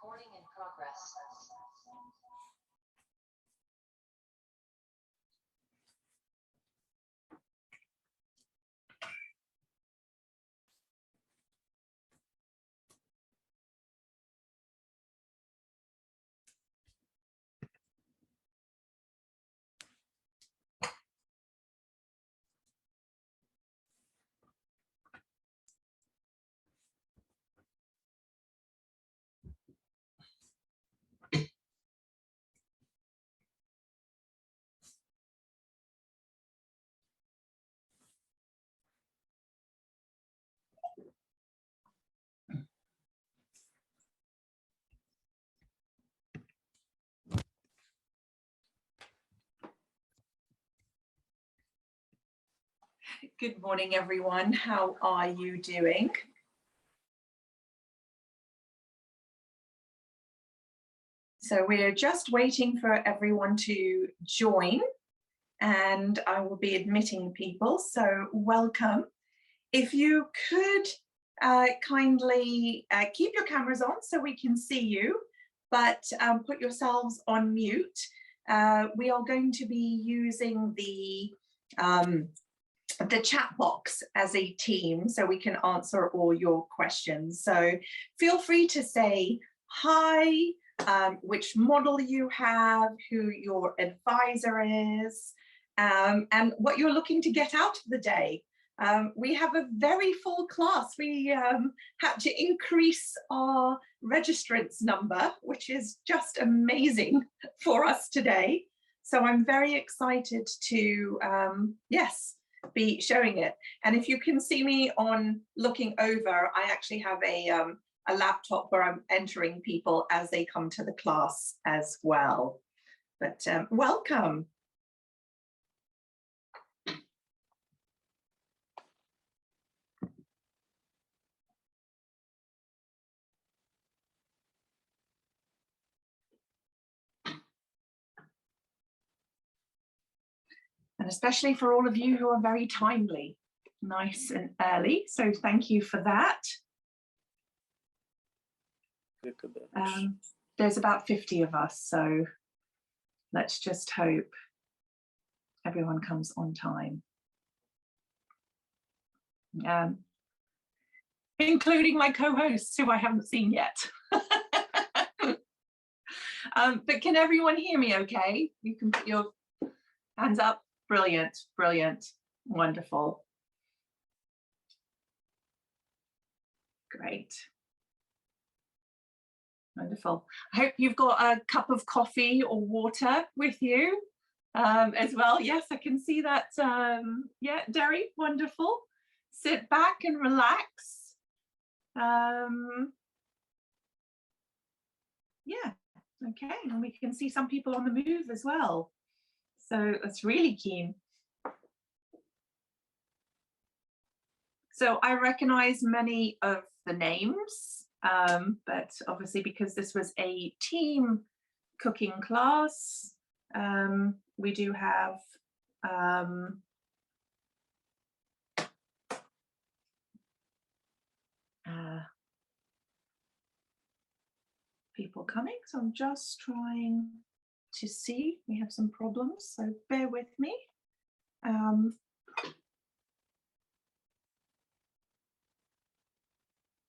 Recording in progress. Good morning, everyone. How are you doing? So we're just waiting for everyone to join, and I will be admitting people, so welcome. If you could kindly keep your cameras on so we can see you, but put yourselves on mute. We are going to be using the chat box as a team so we can answer all your questions. So feel free to say hi, which model you have, who your advisor is, and what you're looking to get out of the day. We have a very full class. We had to increase our registrants number, which is just amazing for us today. So I'm very excited to, be showing it. And if you can see me on looking over, I actually have a laptop where I'm entering people as they come to the class as well. But welcome. And especially for all of you who are very timely, nice and early. So thank you for that. There's about 50 of us, so let's just hope everyone comes on time. Including my co-hosts, who I haven't seen yet. But can everyone hear me okay? You can put your hands up. Brilliant, brilliant, wonderful. Great. Wonderful. I hope you've got a cup of coffee or water with you as well. Yes, I can see that. Yeah, Derry, wonderful. Sit back and relax. Yeah, okay, and we can see some people on the move as well. So that's really keen. So I recognize many of the names, but obviously because this was a team cooking class, we do have people coming. So I'm just trying to see. We have some problems, so bear with me.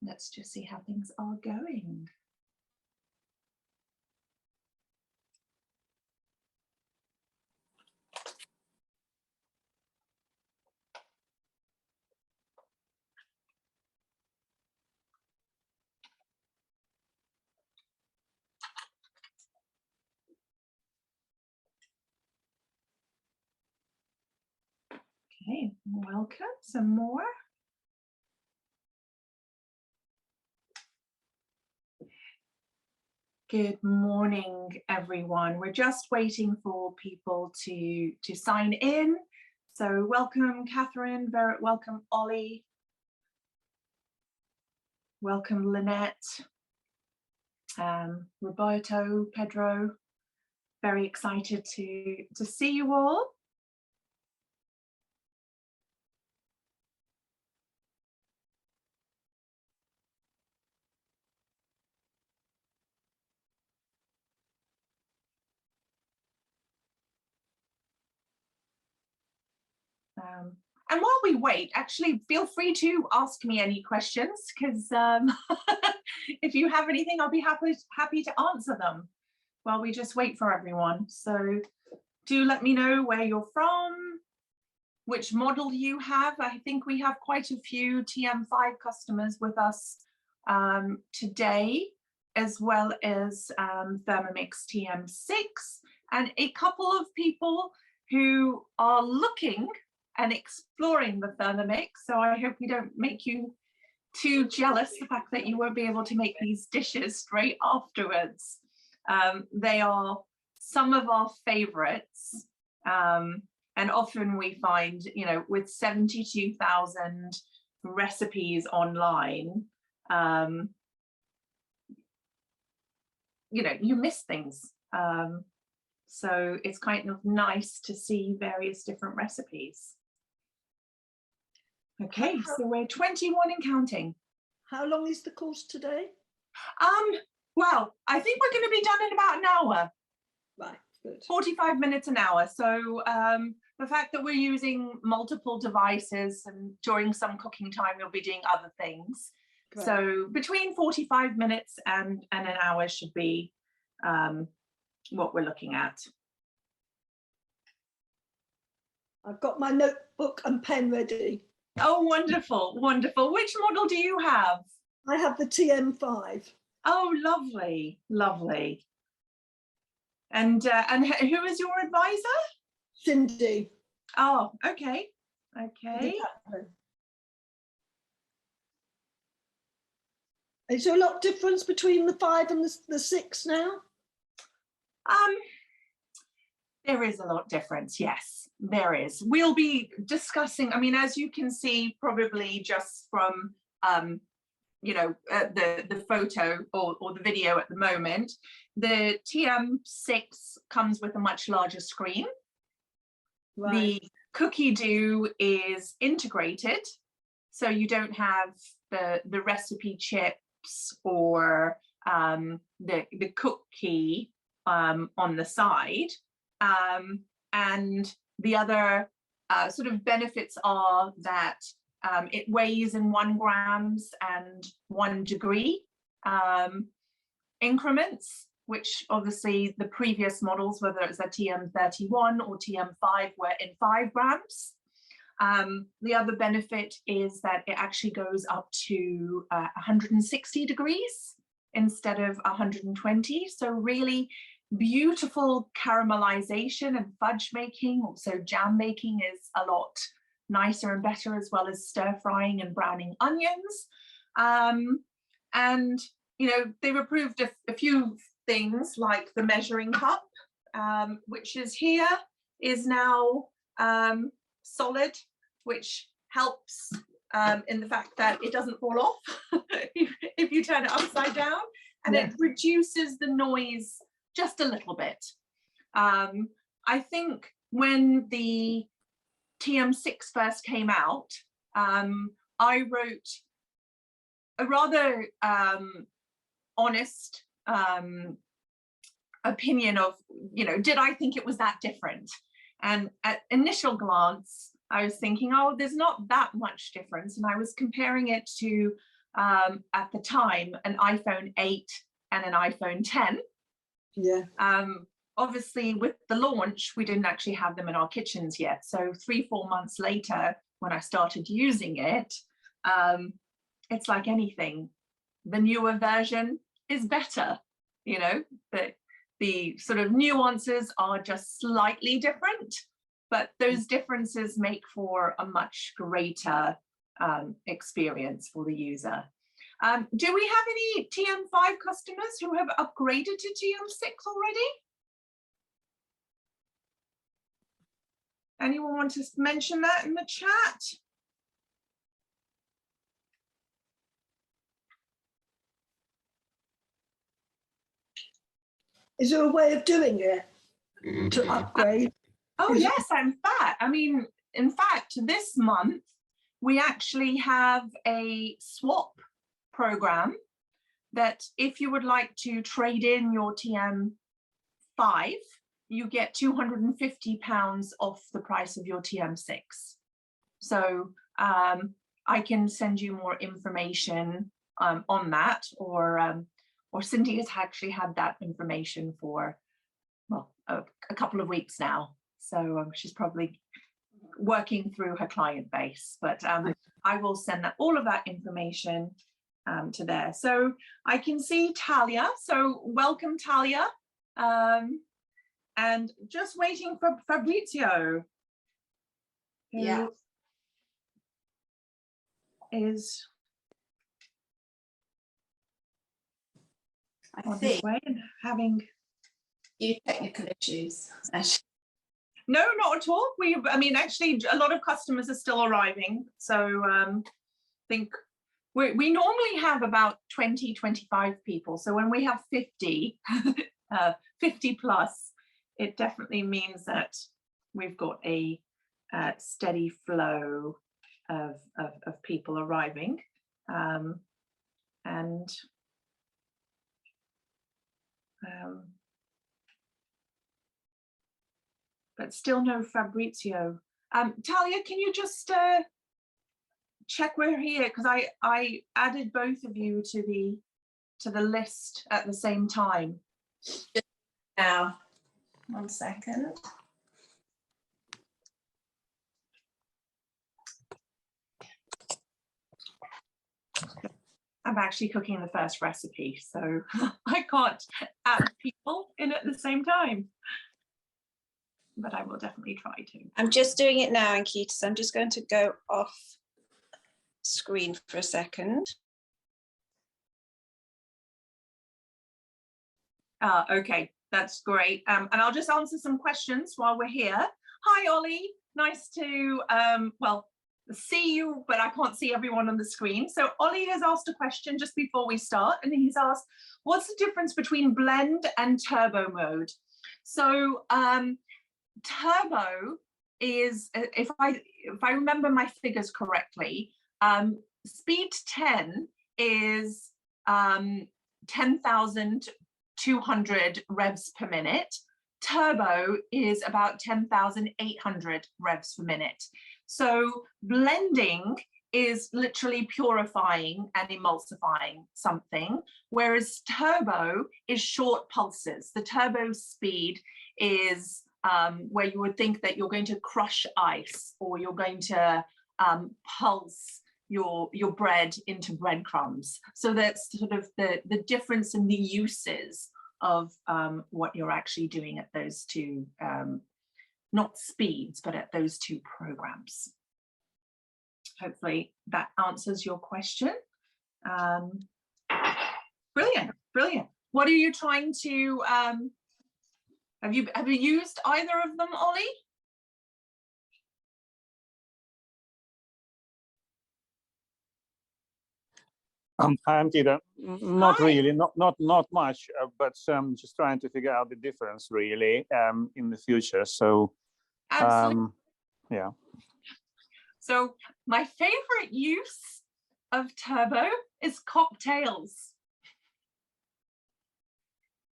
Let's just see how things are going. Okay, welcome, some more. Good morning, everyone. We're just waiting for people to sign in. So welcome, Catherine, welcome, Ollie. Welcome, Lynette, Roberto, Pedro. Very excited to see you all. And while we wait, actually feel free to ask me any questions, because if you have anything, I'll be happy to answer them while we just wait for everyone. So do let me know where you're from, which model you have. I think we have quite a few TM5 customers with us today, as well as Thermomix TM6, and a couple of people who are looking and exploring the Thermomix. So I hope we don't make you too jealous, the fact that you won't be able to make these dishes straight afterwards. They are some of our favorites. And often we find, you know, with 72,000 recipes online, you know, you miss things. So it's kind of nice to see various different recipes. Okay, so we're 21 and counting. How long is the course today? Well, I think we're going to be done in about an hour. Right, good. 45 minutes, an hour. So the fact that we're using multiple devices, and during some cooking time, you'll be doing other things. Great. So between 45 minutes and an hour should be what we're looking at. I've got my notebook and pen ready. Oh, wonderful, wonderful. Which model do you have? I have the TM5. Oh, lovely, lovely. And who is your advisor? Cindy. Oh, okay, okay. Is there a lot of difference between the 5 and the 6 now? There is a lot of difference, yes, there is. We'll be discussing, I mean, as you can see, probably just from, you know, the photo or the video at the moment, the TM6 comes with a much larger screen. Right. The Cookidoo is integrated, so you don't have the recipe chips or the cookie on the side. And the other sort of benefits are that it weighs in 1 grams and 1 degree increments, which obviously the previous models, whether it's a TM31 or TM5, were in 5 grams. The other benefit is that it actually goes up to 160 degrees instead of 120. So really beautiful caramelization and fudge making. Also jam making is a lot nicer and better, as well as stir frying and browning onions. And you know, they've improved a few things, like the measuring cup, which is here, is now solid, which helps in the fact that it doesn't fall off if you turn it upside down, and yeah, it reduces the noise just a little bit. I think when the TM6 first came out, I wrote a rather honest opinion of, you know, did I think it was that different? And at initial glance, I was thinking, oh, there's not that much difference. And I was comparing it to, at the time, an iPhone 8 and an iPhone 10. Yeah. Obviously, with the launch, we didn't actually have them in our kitchens yet. So 3-4 months later, when I started using it, it's like anything. The newer version is better. You know, the sort of nuances are just slightly different, but those differences make for a much greater experience for the user. Do we have any TM5 customers who have upgraded to TM6 already? Anyone want to mention that in the chat? Is there a way of doing it to upgrade? Oh, yes, in fact, I mean, in fact, this month, we actually have a swap program that if you would like to trade in your TM5, you get £250 off the price of your TM6. So I can send you more information on that, or Cindy has actually had that information for, well, a couple of weeks now. So she's probably working through her client base, but I will send all of that information to there. So I can see Talia. So welcome, Talia. And just waiting for Fabrizio. Yeah. Is I on his think way and having few technical issues. no, not at all. I mean, actually, a lot of customers are still arriving. So I think we normally have about 20, 25 people. So when we have 50, 50 plus, it definitely means that we've got a steady flow of people arriving. But still no Fabrizio. Talia, can you just check we're here? Because I added both of you to the list at the same time. Now, 1 second. I'm actually cooking the first recipe, so I can't add people in at the same time. But I will definitely try to. I'm just doing it now, Ankita, so I'm just going to go off screen for a second. Okay, that's great. And I'll just answer some questions while we're here. Hi, Ollie. Nice to, well, see you, but I can't see everyone on the screen. So Ollie has asked a question just before we start, and he's asked, what's the difference between blend and turbo mode? So turbo is, if I remember my figures correctly, speed 10 is 10,200 revs per minute. Turbo is about 10,800 revs per minute. So blending is literally purifying and emulsifying something, whereas turbo is short pulses. The turbo speed is where you would think that you're going to crush ice, or you're going to pulse your bread into breadcrumbs. So that's sort of the difference in the uses of what you're actually doing at those two, not speeds, but at those two programs. Hopefully that answers your question. Brilliant, brilliant. What are you trying to, have you used either of them, Ollie? I'm Tida. Not Hi. really, not much, but just trying to figure out the difference really in the future. So Absolutely. yeah. So my favorite use of turbo is cocktails.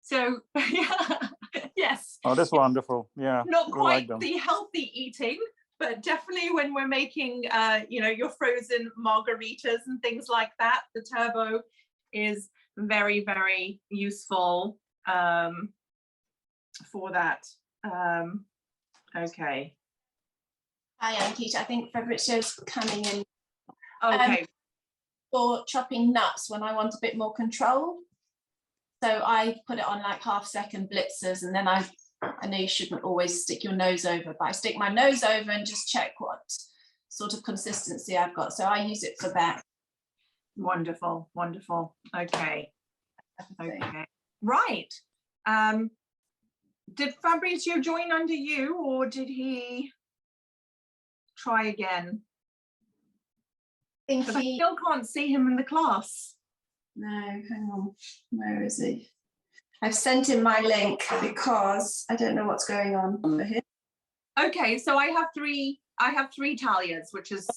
So yeah, yes. Oh, that's wonderful. Yeah. Not quite like the healthy eating, but definitely when we're making, you know, your frozen margaritas and things like that, the turbo is very, very useful for that. Okay. Hi, Ankita. I think Fabrizio's coming in. Okay. For chopping nuts when I want a bit more control. So I put it on like half-second blitzers, and then I know you shouldn't always stick your nose over, but I stick my nose over and just check what sort of consistency I've got. So I use it for that. Wonderful, wonderful. Okay. Okay. Right. Did Fabrizio join under you, or did he try again? Because I still can't see him in the class. No, hang on. Where is he? I've sent him my link because I don't know what's going on for him. Okay, so I have three Talias, which is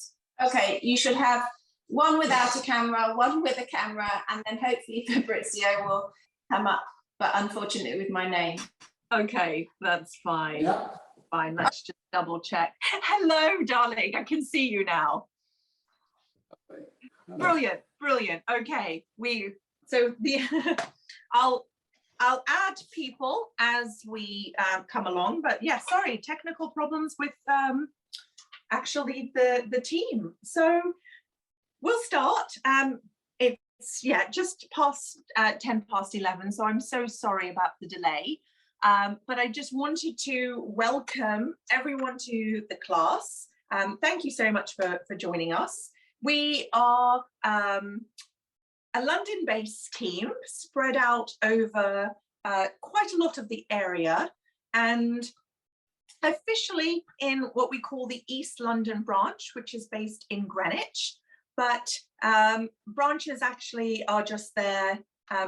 okay. You should have one without a camera, one with a camera, and then hopefully Fabrizio will come up, but unfortunately with my name. okay. That's fine. Yeah. fine. Let's just double check. Hello, darling. I can see you now. Brilliant, brilliant. Okay, I'll add people as we come along, but yeah, sorry, technical problems with actually the team. So we'll start. It's just past 10 past 11, so I'm so sorry about the delay. But I just wanted to welcome everyone to the class. Thank you so much for joining us. We are a London-based team spread out over quite a lot of the area, and officially in what we call the East London branch, which is based in Greenwich. But branches actually are just there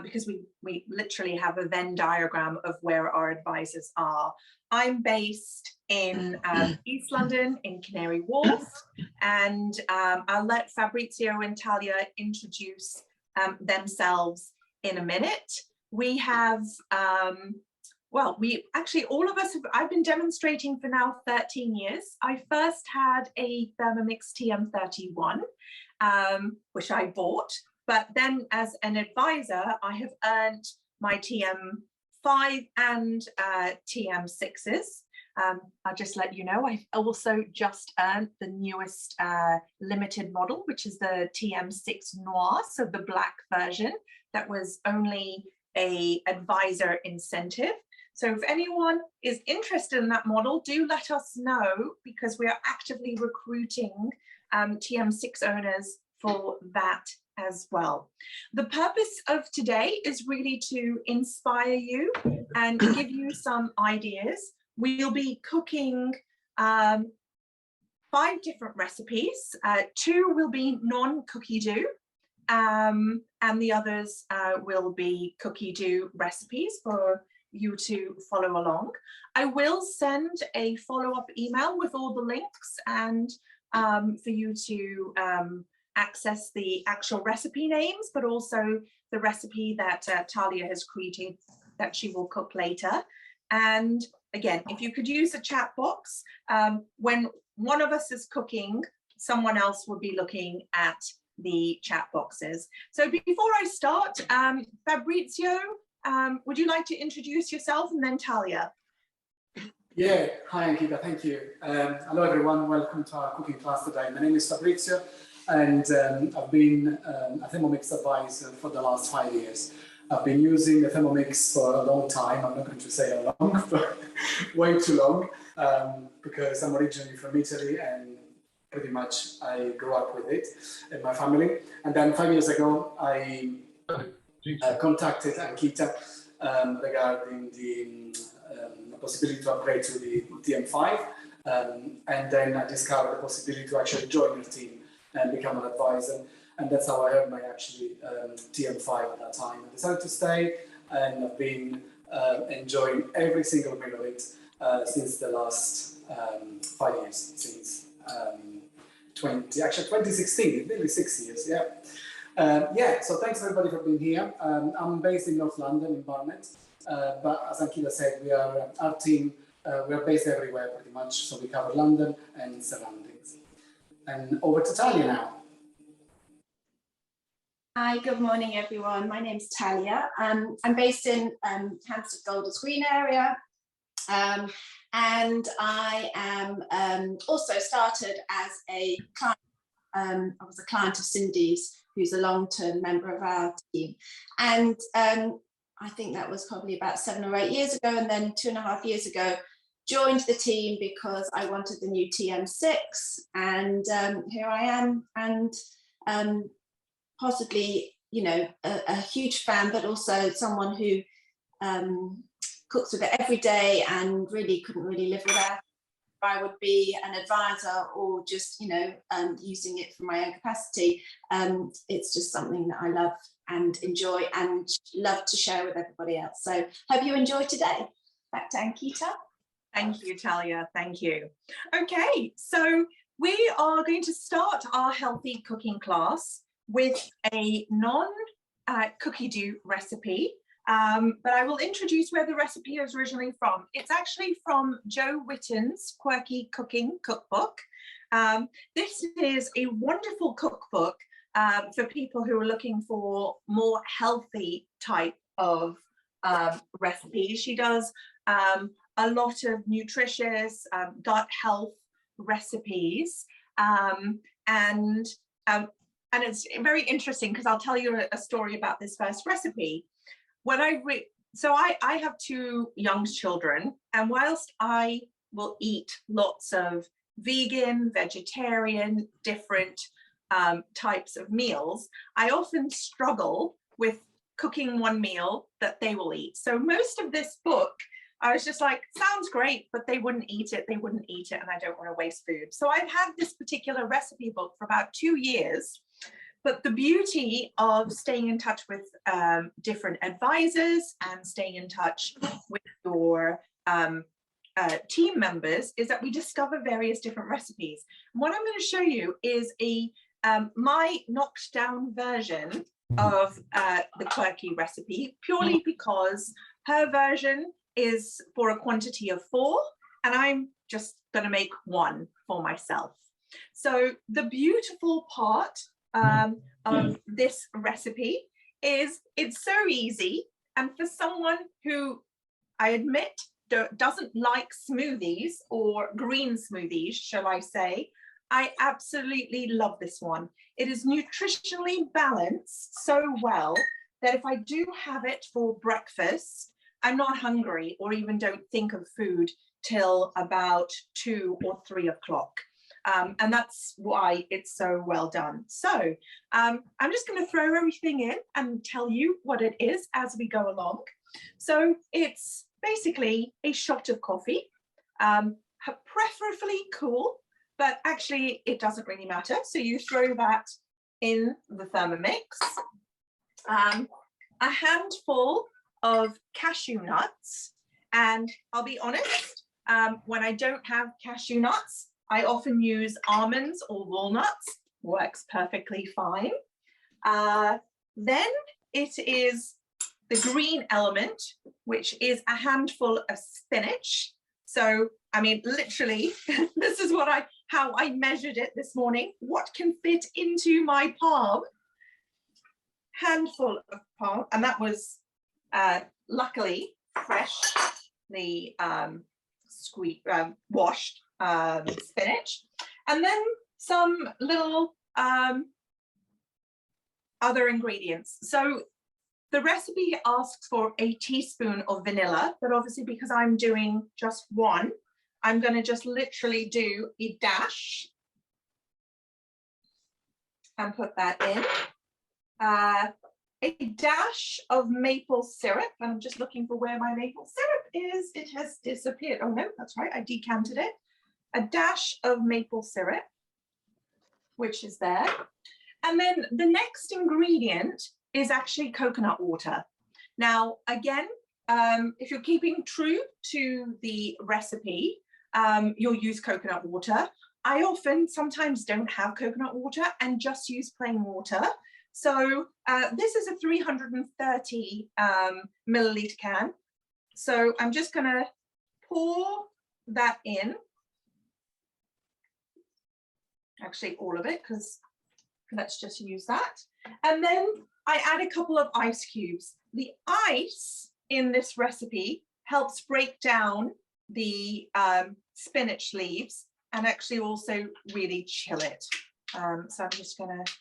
because we literally have a Venn diagram of where our advisors are. I'm based in East London in Canary Wharf, and I'll let Fabrizio and Talia introduce themselves in a minute. We have, all of us I've been demonstrating for now 13 years. I first had a Thermomix TM31, which I bought, but then as an advisor, I have earned my TM5 and TM6s. I'll just let you know, I've also just earned the newest limited model, which is the TM6 Noir, so the black version. That was only a advisor incentive. So if anyone is interested in that model, do let us know, because we are actively recruiting TM6 owners for that as well. The purpose of today is really to inspire you and give you some ideas. We'll be cooking 5 different recipes. 2 will be non-Cookidoo, and the others will be Cookidoo recipes for you to follow along. I will send a follow-up email with all the links and for you to access the actual recipe names, but also the recipe that Talia has created that she will cook later. And again, if you could use the chat box, when one of us is cooking, someone else will be looking at the chat boxes. So before I start, Fabrizio, would you like to introduce yourself, and then Talia? Yeah, hi Ankita, thank you. Hello everyone, welcome to our cooking class today. My name is Fabrizio, and I've been a Thermomix advisor for the last 5 years. I've been using the Thermomix for a long time. I'm not going to say how long, but way too long, because I'm originally from Italy, and pretty much I grew up with it in my family. And then 5 years ago, I contacted Ankita regarding the possibility to upgrade to the TM5, and then I discovered the possibility to actually join your team and become an advisor, and that's how I earned my TM5 at that time. I decided to stay, and I've been enjoying every single minute of it since the last 5 years, since 2016, nearly 6 years, yeah. So thanks everybody for being here. I'm based in North London, in Barnet, but as Ankita said, our team, we are based everywhere pretty much, so we cover London and surroundings. And over to Talia now. Hi, good morning everyone. My name's Talia. I'm based in Hampstead Golders Green area, and I am also started as a client. I was a client of Cindy's, who's a long-term member of our team, and I think that was probably about 7 or 8 years ago, and then 2.5 years ago joined the team because I wanted the new TM6, and here I am, and possibly, you know, a huge fan, but also someone who cooks with it every day and really couldn't really live without. I would be an advisor or just, you know, using it for my own capacity. It's just something that I love and enjoy and love to share with everybody else. So hope you enjoy today. Back to Ankita. Thank you, Talia. Thank you. Okay, so we are going to start our healthy cooking class with a non-Cookidoo recipe. But I will introduce where the recipe is originally from. It's actually from Joe Witten's Quirky Cooking Cookbook. This is a wonderful cookbook for people who are looking for more healthy type of recipes. She does a lot of nutritious gut health recipes, and it's very interesting because I'll tell you a story about this first recipe. When I have 2 young children, and whilst I will eat lots of vegan, vegetarian, different types of meals, I often struggle with cooking one meal that they will eat. So most of this book, I was just like, sounds great, but they wouldn't eat it, and I don't want to waste food. So I've had this particular recipe book for about 2 years. But the beauty of staying in touch with different advisors and staying in touch with your team members is that we discover various different recipes. And what I'm going to show you is my knocked down version of the quirky recipe, purely because her version is for a quantity of 4, and I'm just going to make 1 for myself. So the beautiful part of this recipe is it's so easy, and for someone who I admit doesn't like smoothies or green smoothies, shall I say, I absolutely love this one. It is nutritionally balanced so well that if I do have it for breakfast, I'm not hungry or even don't think of food till about 2 or 3 o'clock. And that's why it's so well done. So I'm just going to throw everything in and tell you what it is as we go along. So it's basically a shot of coffee, preferably cool, but actually it doesn't really matter. So you throw that in the Thermomix. A handful of cashew nuts, and I'll be honest, when I don't have cashew nuts, I often use almonds or walnuts, works perfectly fine. Then it is the green element, which is a handful of spinach. So, I mean, literally, this is how I measured it this morning. What can fit into my palm? Handful of palm, and that was luckily freshly washed spinach, and then some little other ingredients. So the recipe asks for a teaspoon of vanilla, but obviously because I'm doing just 1, I'm going to just literally do a dash and put that in. A dash of maple syrup, and I'm just looking for where my maple syrup is. It has disappeared. Oh no, that's right, I decanted it. A dash of maple syrup, which is there. And then the next ingredient is actually coconut water. Now, again, if you're keeping true to the recipe, you'll use coconut water. I sometimes don't have coconut water and just use plain water. So this is a 330 milliliter can. So I'm just going to pour that in. Actually, all of it, because let's just use that. And then I add a couple of ice cubes. The ice in this recipe helps break down the spinach leaves and actually also really chill it. So I'm just going to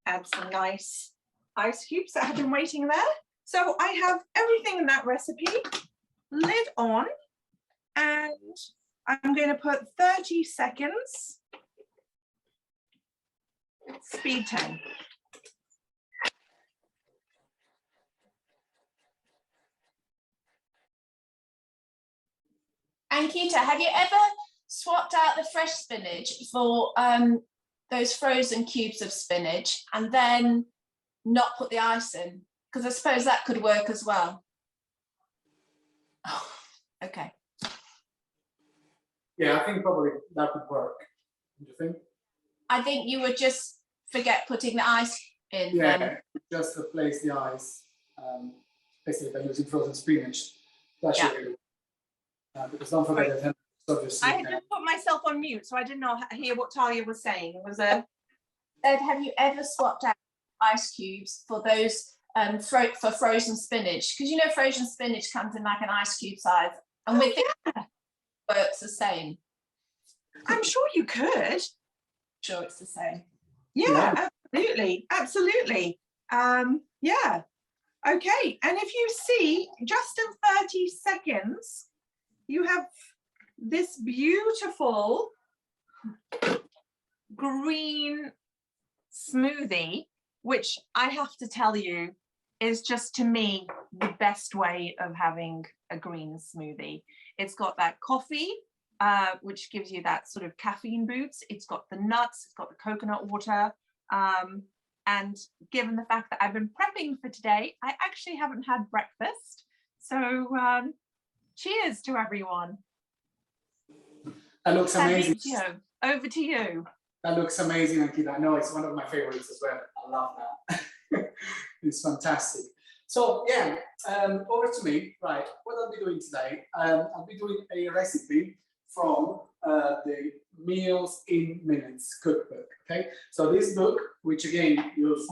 add some nice ice cubes that have been waiting there. So I have everything in that recipe, lid on, and I'm going to put 30 seconds, speed 10. Ankita, have you ever swapped out the fresh spinach for those frozen cubes of spinach and then not put the ice in? Because I suppose that could work as well. Oh, okay. Yeah, I think probably that would work. Do you think? I think you would just forget putting the ice in. Yeah, just replace the ice. basically by using frozen spinach. That's really good. Because don't forget that obviously. I had just put myself on mute, so I did not hear what Talia was saying. It was a. Ed, have you ever swapped out ice cubes for those for frozen spinach? Because you know frozen spinach comes in like an ice cube size, and with it works the same. I'm sure you could. Sure, it's the same. Yeah, absolutely, absolutely. Yeah. Okay, and if you see, just in 30 seconds, you have this beautiful green smoothie, which I have to tell you is just, to me, the best way of having a green smoothie. It's got that coffee, which gives you that sort of caffeine boost. It's got the nuts, it's got the coconut water. And given the fact that I've been prepping for today, I actually haven't had breakfast. So cheers to everyone. That looks amazing. Over to you. That looks amazing, Ankita. I know it's one of my favorites as well. I love that. It's fantastic. So yeah, over to me. Right, what I'll be doing today, I'll be doing a recipe from the Meals in Minutes cookbook. Okay, so this book, which again you'll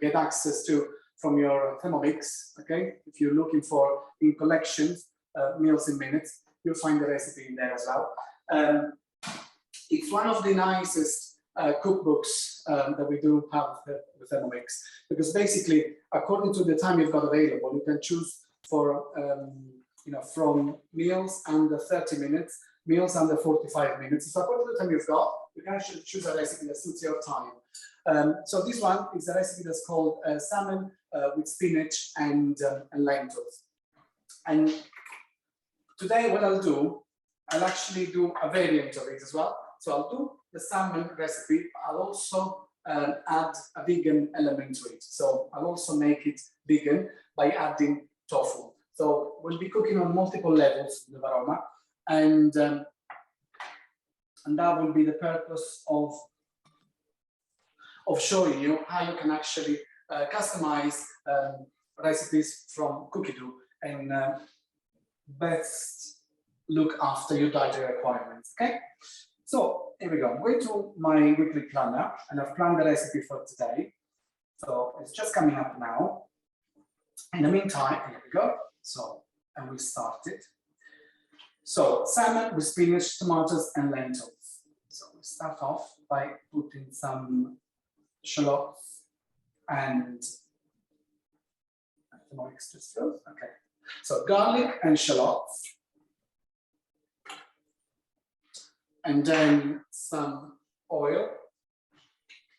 get access to from your Thermomix. Okay, if you're looking for in collections, Meals in Minutes, you'll find the recipe in there as well. It's one of the nicest cookbooks that we do have with Thermomix, because basically, according to the time you've got available, you can choose for from meals under 30 minutes, meals under 45 minutes. So according to the time you've got, you can actually choose a recipe that suits your time. So this one is a recipe that's called salmon with spinach and lentils. And today what I'll do, I'll actually do a variant of it as well. So I'll do the salmon recipe. I'll also add a vegan element to it. So I'll also make it vegan by adding tofu. So we'll be cooking on multiple levels of the aroma, and that will be the purpose of showing you how you can actually customize recipes from Cookidoo and best look after your dietary requirements. Okay, so here we go. I'm going to my weekly planner, and I've planned the recipe for today. So it's just coming up now. In the meantime, here we go. So, and we started. So, salmon with spinach, tomatoes, and lentils. So, we start off by putting some shallots and Thermomix just froze. Okay. So, garlic and shallots. And then some oil.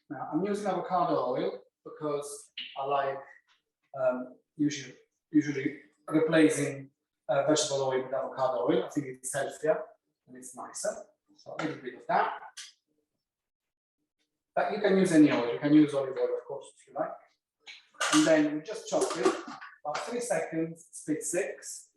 Now, I'm using avocado oil because I like usually replacing vegetable oil with avocado oil. I think it's healthier and it's nicer. So a little bit of that. But you can use any oil. You can use olive oil, of course, if you like. And then we just chop it about 3 seconds, split 6.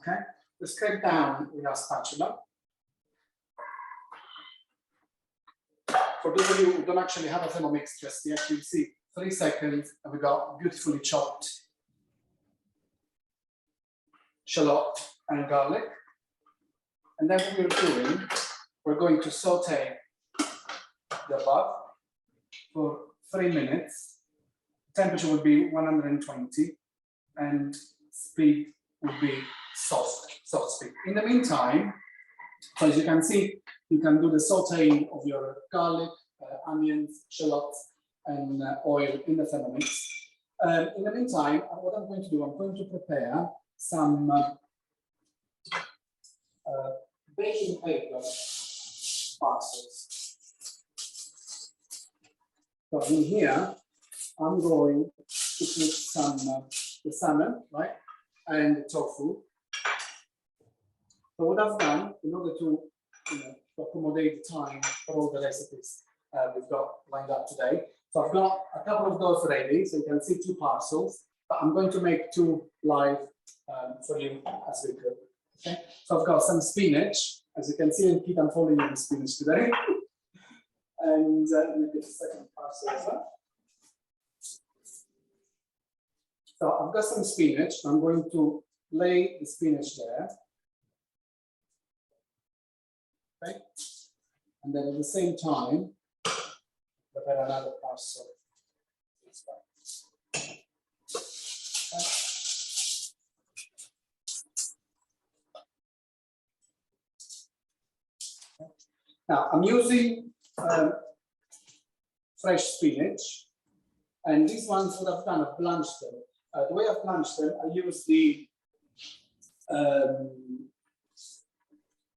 Okay, we scrape down with our spatula. For those of you who don't actually have a Thermomix just yet, you'll see 3 seconds and we got beautifully chopped shallot and garlic. And then what we're going to saute the above for 3 minutes. Temperature would be 120 and speed would be soft speed. In the meantime, so as you can see, you can do the sauteing of your garlic, onions, shallots, and oil in the Thermomix. In the meantime, what I'm going to do, I'm going to prepare some baking paper parcels. So in here, I'm going to put some the salmon, right, and the tofu. So what I've done, in order to accommodate the time for all the recipes we've got lined up today, so I've got a couple of those ready, so you can see 2 parcels, but I'm going to make 2 live for you as we cook. Okay, so I've got some spinach, As you can see, and keep on following the spinach today. And let me get the second parcel as well. So I've got some spinach. I'm going to lay the spinach there. Okay. And then at the same time, prepare another parcel. Okay. Now I'm using fresh spinach, and these ones what I've done, I've blanched them. The way I've blanched them, I use the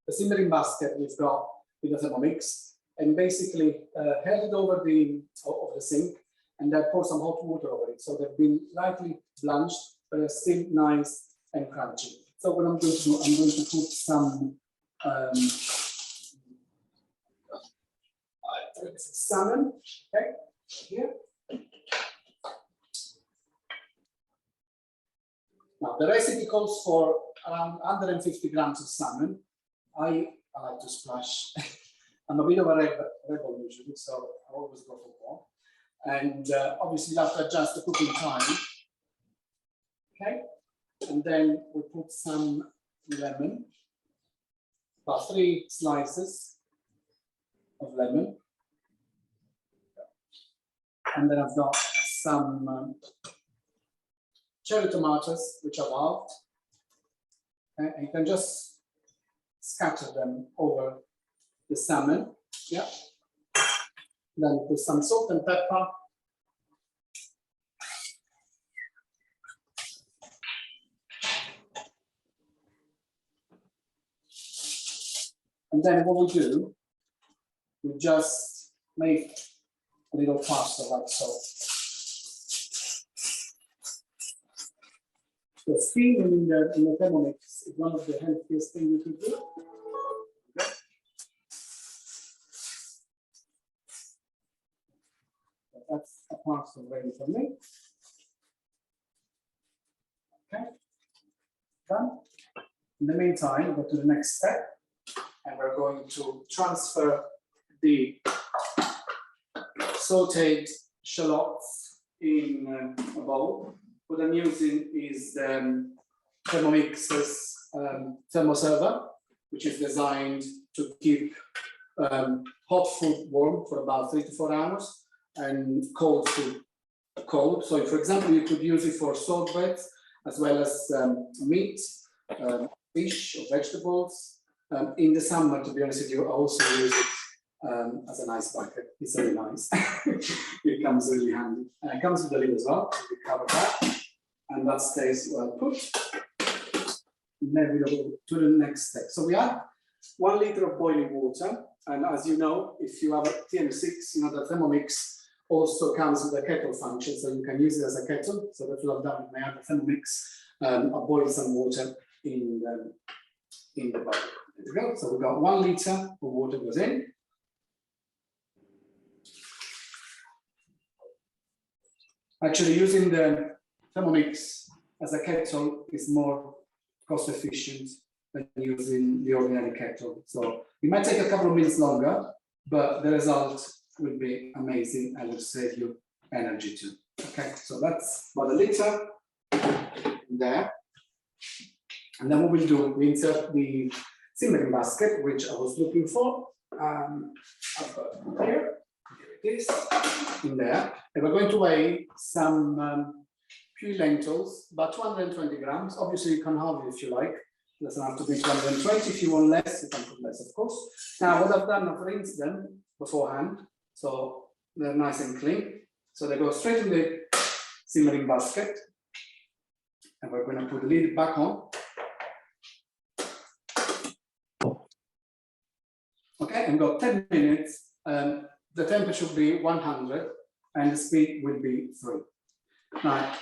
simmering basket we've got with the Thermomix, and basically held it over the sink, and then pour some hot water over it. So they've been lightly blanched, but they're still nice and crunchy. So what I'm going to do, I'm going to put some salmon, okay, here. Now the recipe calls for around 150 grams of salmon. I like to splash. I'm a bit of a rebel usually, so I always go for more. And obviously you have to adjust the cooking time. Okay, and then we put some lemon, about 3 slices of lemon. And then I've got some cherry tomatoes, which are halved. Okay, and you can just scatter them over the salmon. Yeah. Then put some salt and pepper. And then what we do, we just make a little pasta like so. The steam in the Thermomix is one of the healthiest things you can do. Okay. So that's a pasta ready for me. Okay, done. In the meantime, we'll go to the next step, and we're going to transfer the sauteed shallots in a bowl. What I'm using is Thermomix's thermoserver, which is designed to keep hot food warm for about 3 to 4 hours and cold food cold. So, for example, you could use it for salt breads as well as meat, fish, or vegetables. In the summer, to be honest with you, I also use it as an ice bucket. It's very nice. It comes really handy. And it comes with a lid as well, so we cover that. And that stays well put. And then we go to the next step. So we add 1 liter of boiling water. And as you know, if you have a TM6, you know, the Thermomix also comes with a kettle function. So you can use it as a kettle. So that's what I've done with my other Thermomix. I boil some water in the bowl. There we go. So we've got 1 liter of water goes in. Actually, using the Thermomix as a kettle is more cost efficient than using the ordinary kettle. So it might take a couple of minutes longer, but the result will be amazing and will save you energy too. Okay, so that's about 1 liter there. And then what we'll do, we insert the simmering basket, which I was looking for. I've got here. Here it is, in there. And we're going to weigh some pure lentils, about 220 grams. Obviously, you can halve it if you like. It doesn't have to be 220. If you want less, you can put less, of course. Now, what I've done, I've rinsed them beforehand, so they're nice and clean. So they go straight in the simmering basket. And we're going to put the lid back on. Okay, and got 10 minutes. The temperature will be 100 and the speed will be 3. Now,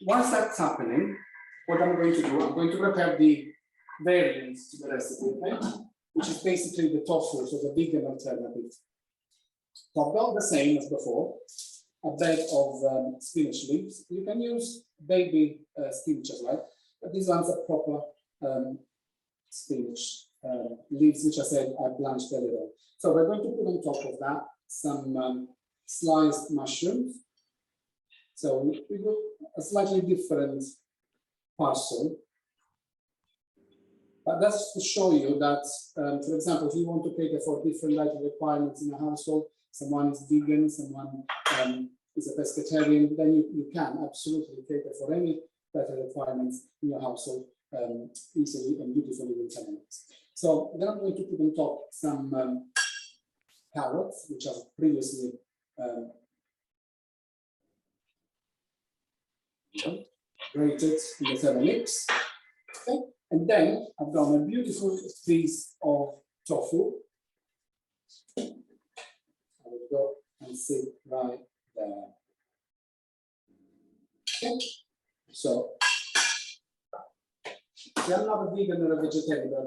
once that's happening, what I'm going to do, I'm going to prepare the variants to the recipe, okay? Which is basically the tofu, so the vegan alternative. So I've got the same as before, a bed of spinach leaves. You can use baby spinach as well, but these ones are proper spinach leaves, which I said I blanched a little. So we're going to put on top of that some sliced mushrooms. So we got a slightly different parcel. But that's to show you that, for example, if you want to cater for different dietary requirements in a household, someone is vegan, someone is a pescatarian, then you can absolutely cater for any dietary requirements in your household easily and beautifully with Thermomix. So then I'm going to put on top some carrots, which I've previously grated in the Thermomix. Okay. And then I've done a beautiful piece of tofu. I will go and sit right there. Okay. So, I'm not a vegan or a vegetarian, but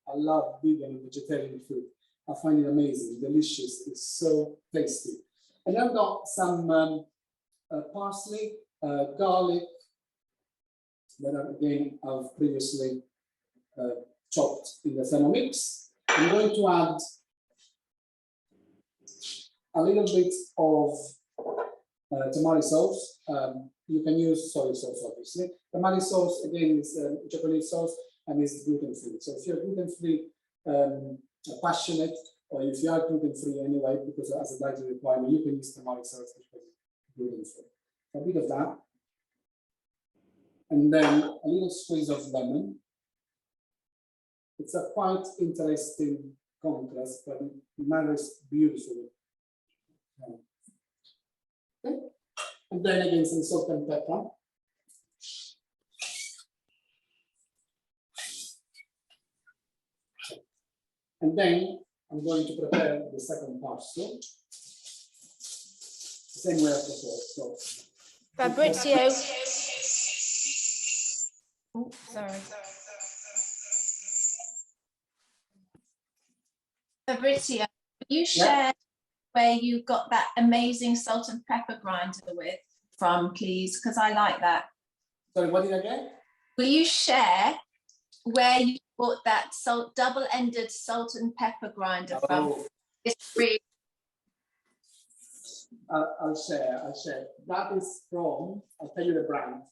I love vegan and vegetarian food. I find it amazing, delicious, it's so tasty. And I've got some parsley, garlic, that again I've previously chopped in the Thermomix. I'm going to add a little bit of tamari sauce. You can use soy sauce, obviously. Tamari sauce, again, is chocolate sauce and is gluten-free. So if you're gluten-free, passionate, or if you are gluten-free anyway, because as a dietary requirement, you can use tamari sauce because it's gluten-free. A bit of that. And then a little squeeze of lemon. It's a quite interesting contrast, but it marries beautifully. Okay. And then again, some salt and pepper. And then I'm going to prepare the second parcel. Same way as before. So, Fabrizio. Oh, sorry. Fabrizio, will you share where you got that amazing salt and pepper grinder from, please? Because I like that. Sorry, what did I get? Will you share where you bought that double-ended salt and pepper grinder from? It's really. I'll share. That is from, I'll tell you the brand.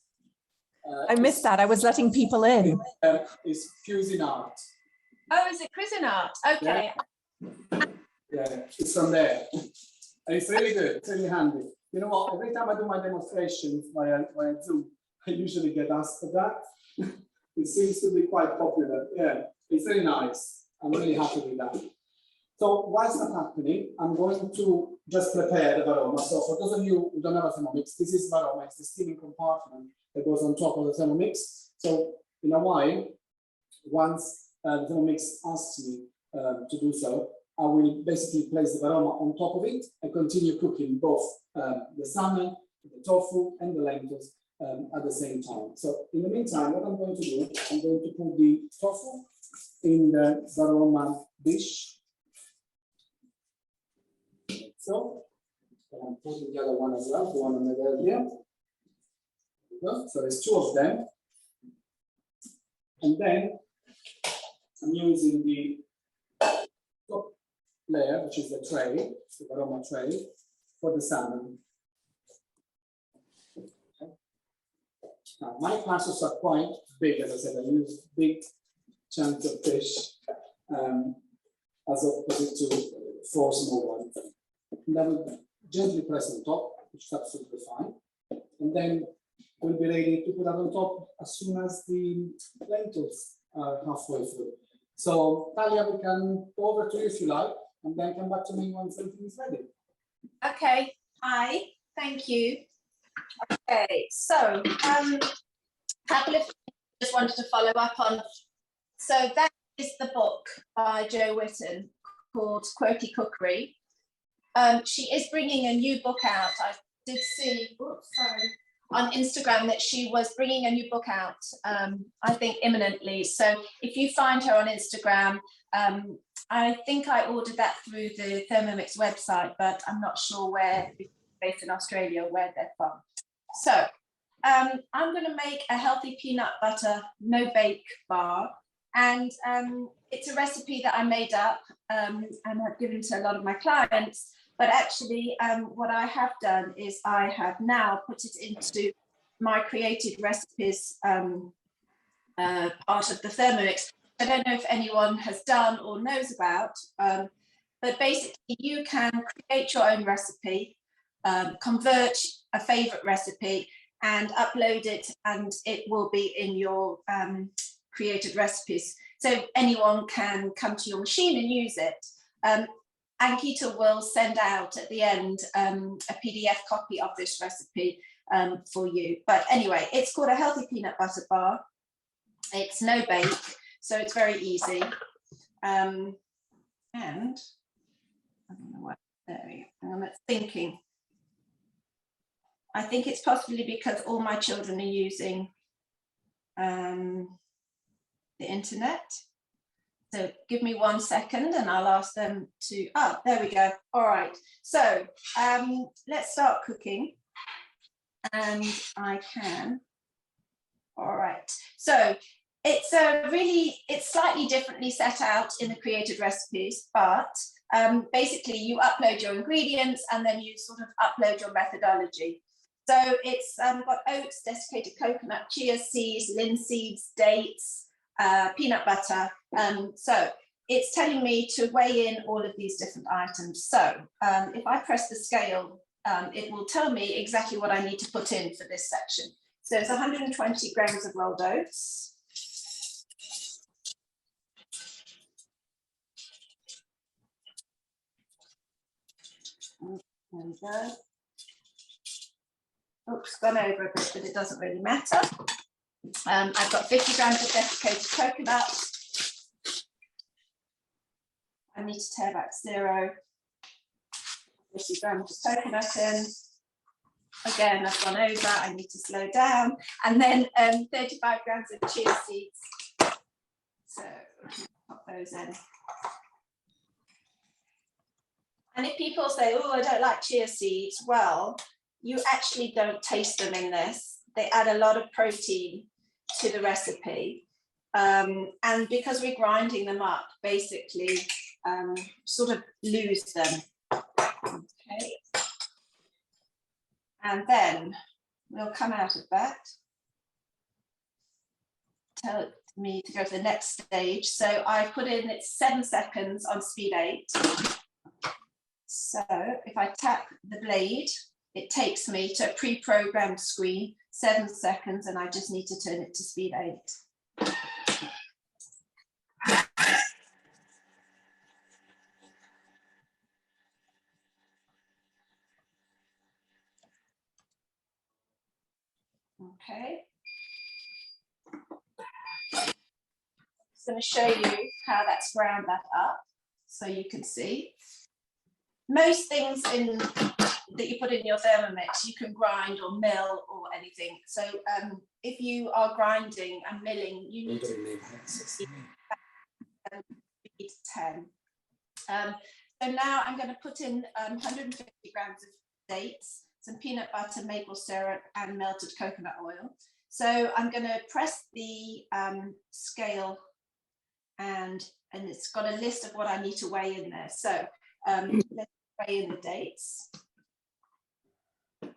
I missed that. I was letting people in. It's Cuisinart. Oh, is it Cuisinart? Okay. Yeah, it's from there. And it's really good. It's really handy. You know what? Every time I do my demonstrations via Zoom, I usually get asked for that. It seems to be quite popular. Yeah, it's really nice. I'm really happy with that. So whilst that's happening, I'm going to just prepare the varoma. So for those of you who don't have a Thermomix, this is varoma. It's the steaming compartment that goes on top of the Thermomix. So in a while, once the Thermomix asks me to do so, I will basically place the varoma on top of it and continue cooking both the salmon, the tofu, and the lentils at the same time. So in the meantime, what I'm going to do, I'm going to put the tofu in the varoma dish. So I'm putting the other one as well, the one on the earlier. So there's two of them. And then I'm using the top layer, which is the tray, the aroma tray, for the salmon. Okay. Now, my parcels are quite big, as I said. I use big chunks of fish as opposite to 4 small ones. And I will gently press on top, which is absolutely fine. And then we'll be ready to put that on top as soon as the lentils are halfway through. So, Talia, we can go over to you if you like, and then come back to me once everything is ready. Okay. Hi. Thank you. Okay. So, couple of things I just wanted to follow up on. So that is the book by Jo Whitton called Quirky Cookery. She is bringing a new book out. I did see, on Instagram that she was bringing a new book out, I think imminently. So if you find her on Instagram, I think I ordered that through the Thermomix website, but I'm not sure where, based in Australia, where they're from. So I'm going to make a healthy peanut butter no bake bar. And it's a recipe that I made up and have given to a lot of my clients. But actually, what I have done is I have now put it into my created recipes part of the Thermomix. I don't know if anyone has done or knows about, but basically you can create your own recipe, convert a favorite recipe and upload it, and it will be in your created recipes. So anyone can come to your machine and use it. Ankita will send out at the end a PDF copy of this recipe for you. But anyway, it's called a healthy peanut butter bar. It's no bake, so it's very easy. And I don't know what, there we go. I'm thinking. I think it's possibly because all my children are using the internet. So give me 1 second and I'll ask them to, oh, there we go. All right, so let's start cooking. And I can, all right. So it's it's slightly differently set out in the created recipes, but basically you upload your ingredients and then you sort of upload your methodology. So it's got oats, desiccated coconut, chia seeds, linseeds, dates, peanut butter. So it's telling me to weigh in all of these different items. So if I press the scale, it will tell me exactly what I need to put in for this section. So it's 120 grams of rolled oats. There we go. Oops, gone over a bit, but it doesn't really matter. I've got 50 grams of desiccated coconut. I need to tear back 0. 50 grams of coconut in. Again, I've gone over, I need to slow down. And then 35 grams of chia seeds. So pop those in. And if people say, oh, I don't like chia seeds, well, you actually don't taste them in this. They add a lot of protein to the recipe. And because we're grinding them up, basically, sort of lose them. Okay. And then we'll come out of that. Tell me to go to the next stage. So I put in it's 7 seconds on speed 8. So if I tap the blade, it takes me to a pre-programmed screen, 7 seconds, and I just need to turn it to speed 8. Okay. Just going to show you how that's ground that up so you can see. Most things that you put in your Thermomix, you can grind or mill or anything. So if you are grinding and milling, you need to be 10. So now I'm going to put in 150 grams of dates, some peanut butter, maple syrup, and melted coconut oil. So I'm going to press the scale, and it's got a list of what I need to weigh in there. So let's weigh in the dates. Okay,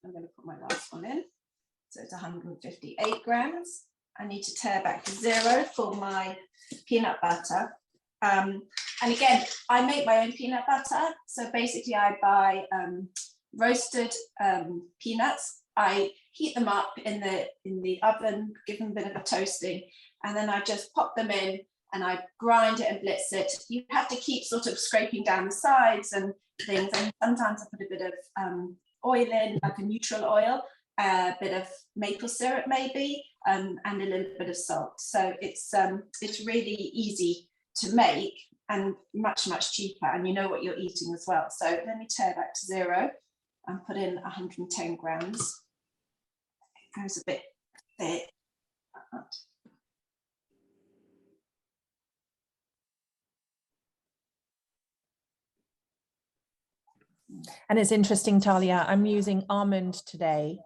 I'm going to put my last one in. So it's 158 grams. I need to tear back to 0 for my peanut butter. And again, I make my own peanut butter. So basically I buy roasted peanuts. I heat them up in the oven, give them a bit of a toasting, and then I just pop them in and I grind it and blitz it. You have to keep sort of scraping down the sides and things. And sometimes I put a bit of oil in, like a neutral oil, a bit of maple syrup maybe, and a little bit of salt. So it's really easy to make and much, much cheaper, and you know what you're eating as well. So let me tear back to 0 and put in 110 grams. It goes a bit thick. And it's interesting, Talia, I'm using almond today.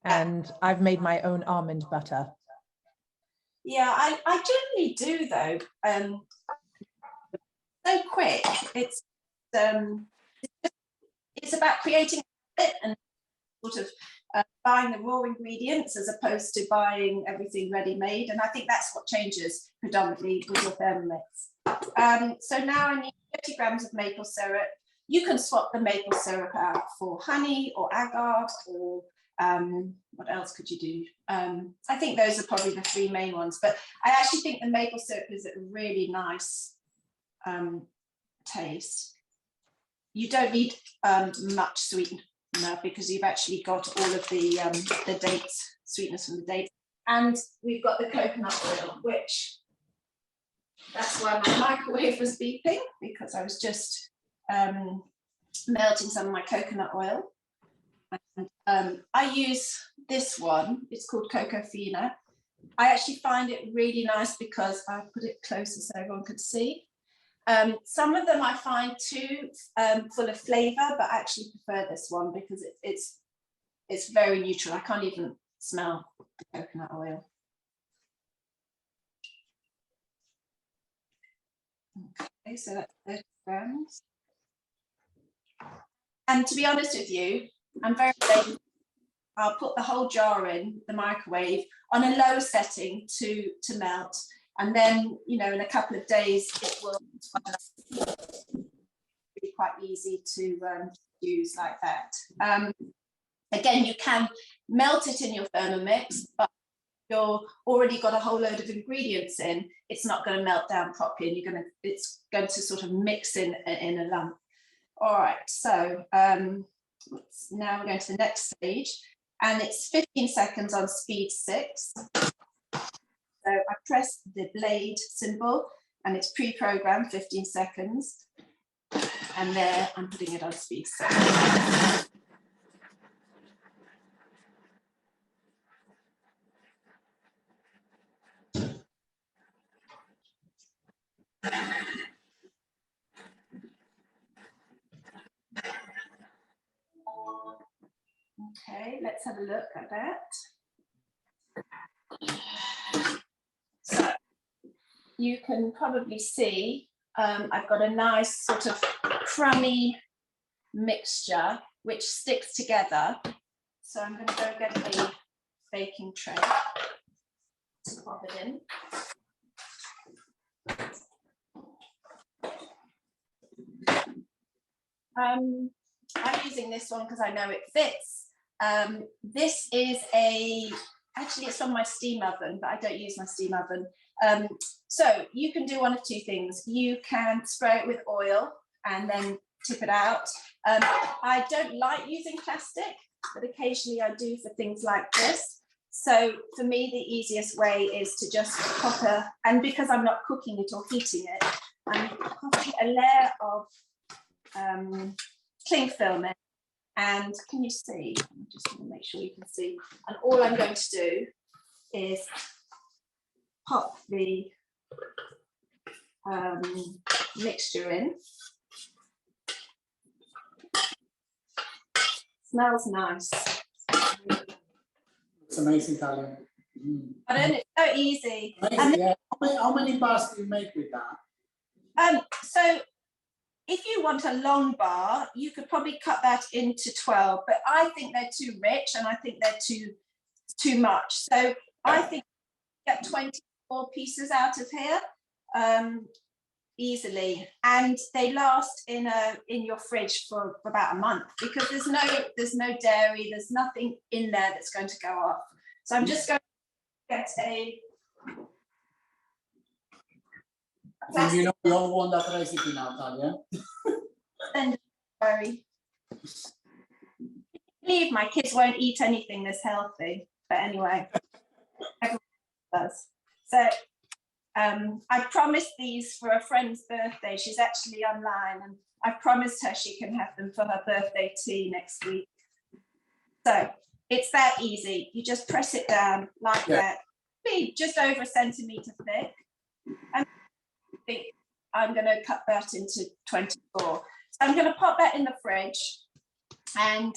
and I've made my own almond butter. Yeah, I generally do though. So quick. It's about creating it and sort of buying the raw ingredients as opposed to buying everything ready-made, and I think that's what changes predominantly with your Thermomix. So now I need 30 grams of maple syrup. You can swap the maple syrup out for honey or agar or what else could you do? I think those are probably the three main ones, but I actually think the maple syrup is a really nice taste. You don't need much sweetener because you've actually got all of the dates, sweetness from the dates. And we've got the coconut oil, which that's why my microwave was beeping, because I was just melting some of my coconut oil. And I use this one, it's called Cocoa Fina. I actually find it really nice because I put it closer so everyone could see. Some of them I find too full of flavour, but I actually prefer this one because it's very neutral. I can't even smell the coconut oil. Okay, so that's 30 grams. And to be honest with you, I'm very lazy. I'll put the whole jar in the microwave on a low setting to melt. And then, you know, in a couple of days, it will be quite easy to use like that. Again, you can melt it in your Thermomix, but you've already got a whole load of ingredients in. It's not going to melt down properly, and it's going to sort of mix in a lump. All right, so now we're going to the next stage, and it's 15 seconds on speed 6. So I press the blade symbol and it's pre-programmed 15 seconds. And there I'm putting it on speed 6. Okay, let's have a look at that. So you can probably see I've got a nice sort of crummy mixture which sticks together. So I'm going to go get a baking tray to pop it in. I'm using this one because I know it fits. This is actually it's from my steam oven, but I don't use my steam oven. So you can do one of two things. You can spray it with oil and then tip it out. I don't like using plastic, but occasionally I do for things like this. So for me, the easiest way is to just pop and because I'm not cooking it or heating it, I'm popping a layer of cling film in. And can you see? I'm just going to make sure you can see. And all I'm going to do is pop the mixture in. Smells nice. It's amazing, Talia. I don't know, it's so easy. Amazing, yeah. How many bars do you make with that? So if you want a long bar, you could probably cut that into 12, but I think they're too rich and I think they're too much. So I think you get 24 pieces out of here easily, and they last in your fridge for about a month because there's no dairy, there's nothing in there that's going to go off. So I'm just going to get a And you know we all want that recipe now, Talia. And sorry. Believe my kids won't eat anything that's healthy, but anyway, everyone does. So I promised these for a friend's birthday. She's actually online, and I promised her she can have them for her birthday tea next week. So it's that easy. You just press it down like that. Be just over a centimetre thick. And I'm going to cut that into 24. So I'm going to pop that in the fridge. And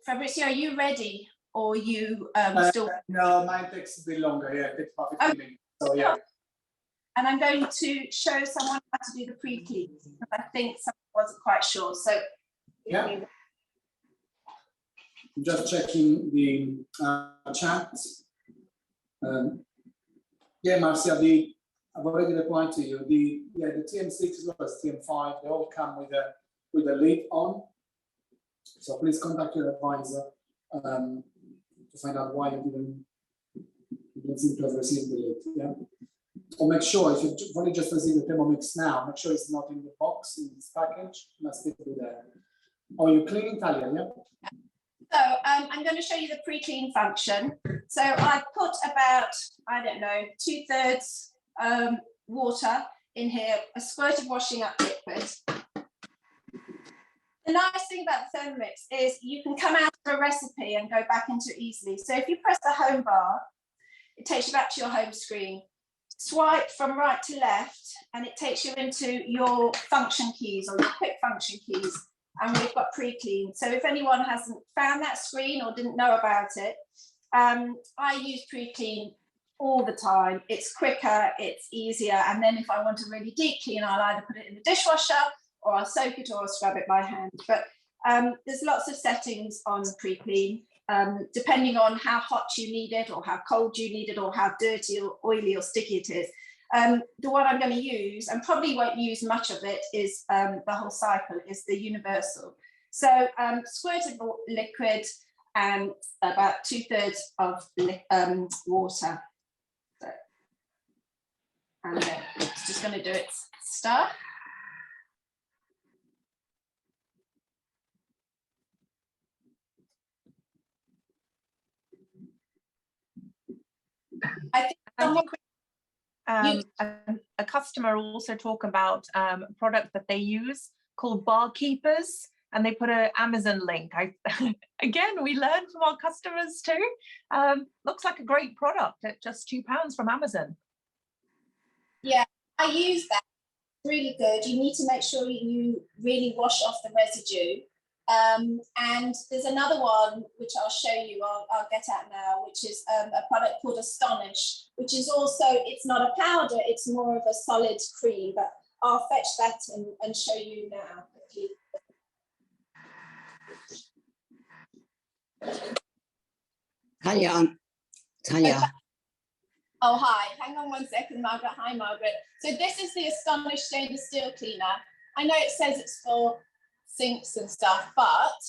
Fabrizio, are you ready? or you still? No, mine takes a bit longer. Yeah, it takes about 15 minutes. So yeah. And I'm going to show someone how to do the pre-clean, because I think someone wasn't quite sure. So Yeah. I'm just checking the chat. Yeah, Marcia, I've already replied to you. The TM6 as well as TM5, they all come with a lid on. So please contact your advisor to find out why you didn't seem to have received the lid. Yeah. Or make sure, if you've only just received the Thermomix now, make sure it's not in the box, in this package. It must be there. Or you clean Italian, yeah? So I'm going to show you the pre-clean function. So I put about, I don't know, 2/3 water in here, a squirt of washing up liquid. The nice thing about the Thermomix is you can come out of a recipe and go back into it easily. So if you press the home bar, it takes you back to your home screen. Swipe from right to left and it takes you into your function keys or your quick function keys. And we've got pre-clean. So if anyone hasn't found that screen or didn't know about it, I use pre-clean all the time. It's quicker, it's easier. And then if I want to really deep clean, I'll either put it in the dishwasher or I'll soak it or I'll scrub it by hand. But there's lots of settings on pre-clean, depending on how hot you need it or how cold you need it or how dirty or oily or sticky it is. The one I'm going to use, and probably won't use much of it, is the whole cycle, is the universal. So squirted liquid and about 2/3 of water. So, and then it's just going to do its stuff. I think someone a customer also talk about a product that they use called Bar Keepers, and they put an Amazon link. Again, we learn from our customers too. Looks like a great product at just £2 from Amazon. Yeah, I use that. It's really good. You need to make sure you really wash off the residue. And there's another one which I'll show you, I'll get at now, which is a product called Astonish, which is also, it's not a powder, it's more of a solid cream, but I'll fetch that and show you now quickly. Tanya. Oh, hi, hang on one second, Margaret. Hi, Margaret. So this is the Astonish stainless steel cleaner. I know it says it's for sinks and stuff, but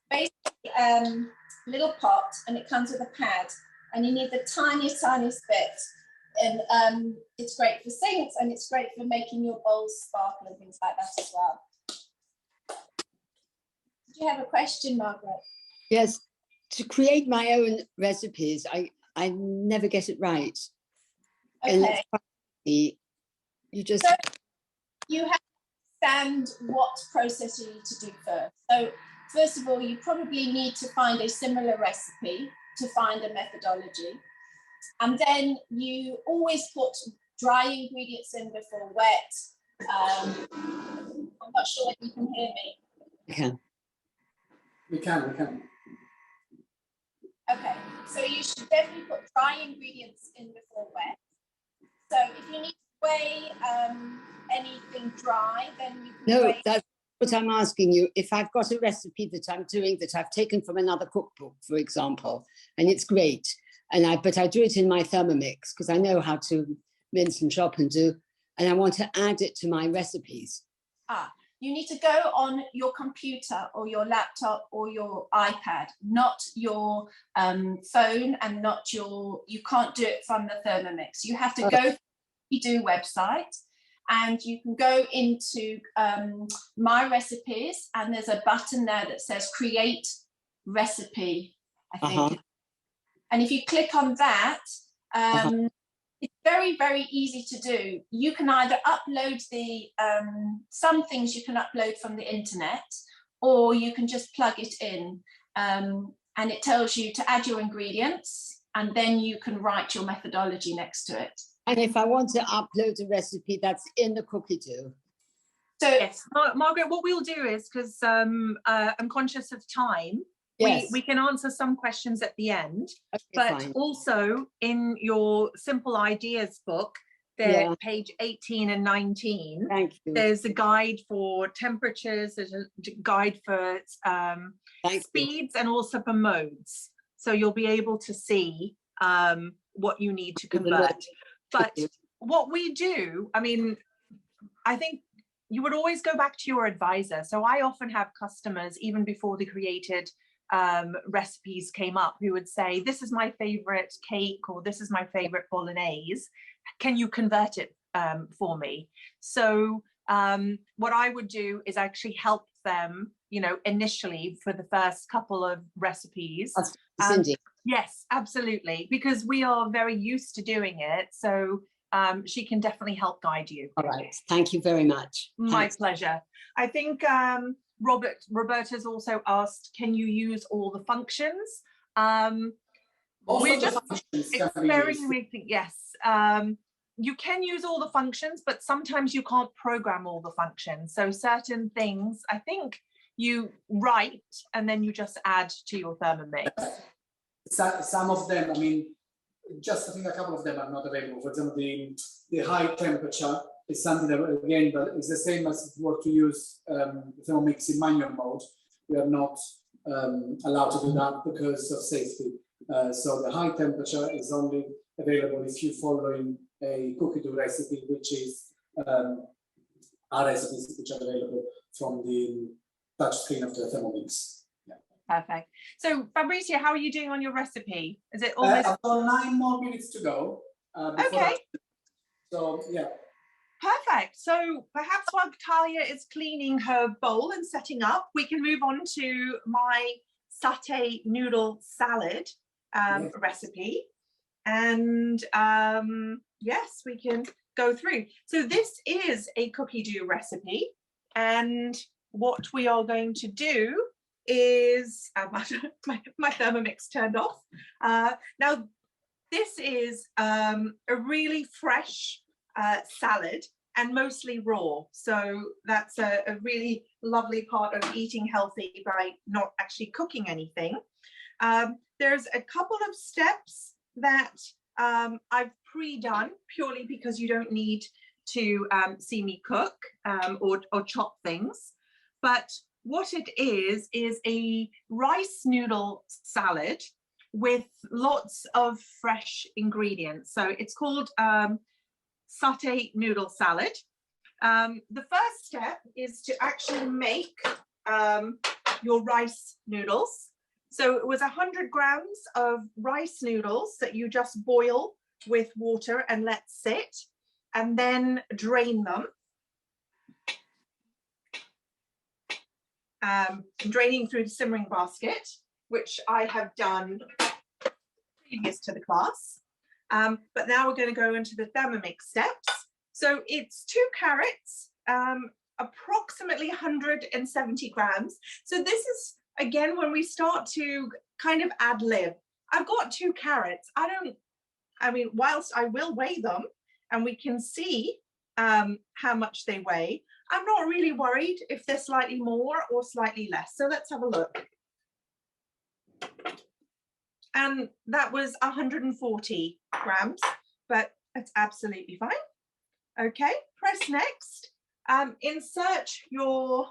basically little pot, and it comes with a pad, and you need the tiniest bit, and it's great for sinks and it's great for making your bowls sparkle and things like that as well. Did you have a question, Margaret? Yes, to create my own recipes, I never get it right. Okay. And you just... So you have to understand what process you need to do first. So first of all, you probably need to find a similar recipe to find a methodology. And then you always put dry ingredients in before wet. I'm not sure if you can hear me. We can. Okay, so you should definitely put dry ingredients in before wet. So if you need to weigh anything dry, then you can No, weigh... that's what I'm asking you. If I've got a recipe that I'm doing that I've taken from another cookbook, for example, and it's great, but I do it in my Thermomix because I know how to mince and chop and do, and I want to add it to my recipes. You need to go on your computer or your laptop or your iPad, not your phone, and not you can't do it from the Thermomix. You have to go to the Cookidoo website, and you can go into My Recipes, and there's a button there that says Create Recipe, I think. And if you click on that, it's very, very easy to do. You can either upload some things you can upload from the internet, or you can just plug it in, and it tells you to add your ingredients, and then you can write your methodology next to it. And if I want to upload a recipe that's in the Cookidoo? So yes, Margaret, what we'll do is, because I'm conscious of time, Yes. We can answer some questions at the end, Okay, but fine. also in your simple ideas book, there, Yeah. page 18 and 19, Thank you. there's a guide for temperatures, there's a guide for Thank you. speeds and also for modes. So you'll be able to see what you need to With the convert. logic. But you. what we do, I mean, I think you would always go back to your advisor. So I often have customers, even before the created recipes came up, who would say, this is my favorite cake, or this is my favorite bolognese. Can you convert it for me? So what I would do is actually help them, you know, initially for the first couple of recipes. Cindy. Yes, absolutely, because we are very used to doing it. So she can definitely help guide you. All right. Thank you very much. My Thanks. pleasure. I think Roberta's also asked, can you use all the functions? We're just experimenting. Yes, you can use all the functions, but sometimes you can't program all the functions. So certain things, I think you write and then you just add to your Thermomix. Some of them, I mean, just I think a couple of them are not available. For example, the high temperature is something that, again, but it's the same as if you were to use Thermomix in manual mode. We are not allowed to do that because of safety. So the high temperature is only available if you're following a Cookidoo recipe, which is our recipes which are available from the touch screen of the Thermomix. Perfect. So Fabrizio, how are you doing on your recipe? Is it almost? I've got 9 more minutes to go. Okay. So yeah. Perfect. So perhaps while Talia is cleaning her bowl and setting up, we can move on to my satay noodle salad recipe. And yes, we can go through. So this is a Cookidoo recipe. And what we are going to do is my Thermomix turned off. Now this is a really fresh salad and mostly raw, so that's a really lovely part of eating healthy by not actually cooking anything. There's a couple of steps that I've pre-done purely because you don't need to see me cook or chop things, but what it is a rice noodle salad with lots of fresh ingredients. So it's called satay noodle salad. The first step is to actually make your rice noodles. So it was 100 grams of rice noodles that you just boil with water and let sit, and then drain them. Draining through the simmering basket, which I have done previous to the class. But now we're going to go into the Thermomix steps. So it's 2 carrots, approximately 170 grams. So this is, again, when we start to kind of ad lib. I've got 2 carrots. I mean, whilst I will weigh them and we can see how much they weigh, I'm not really worried if they're slightly more or slightly less. So let's have a look. And that was 140 grams, but that's absolutely fine. Okay, press next. Insert your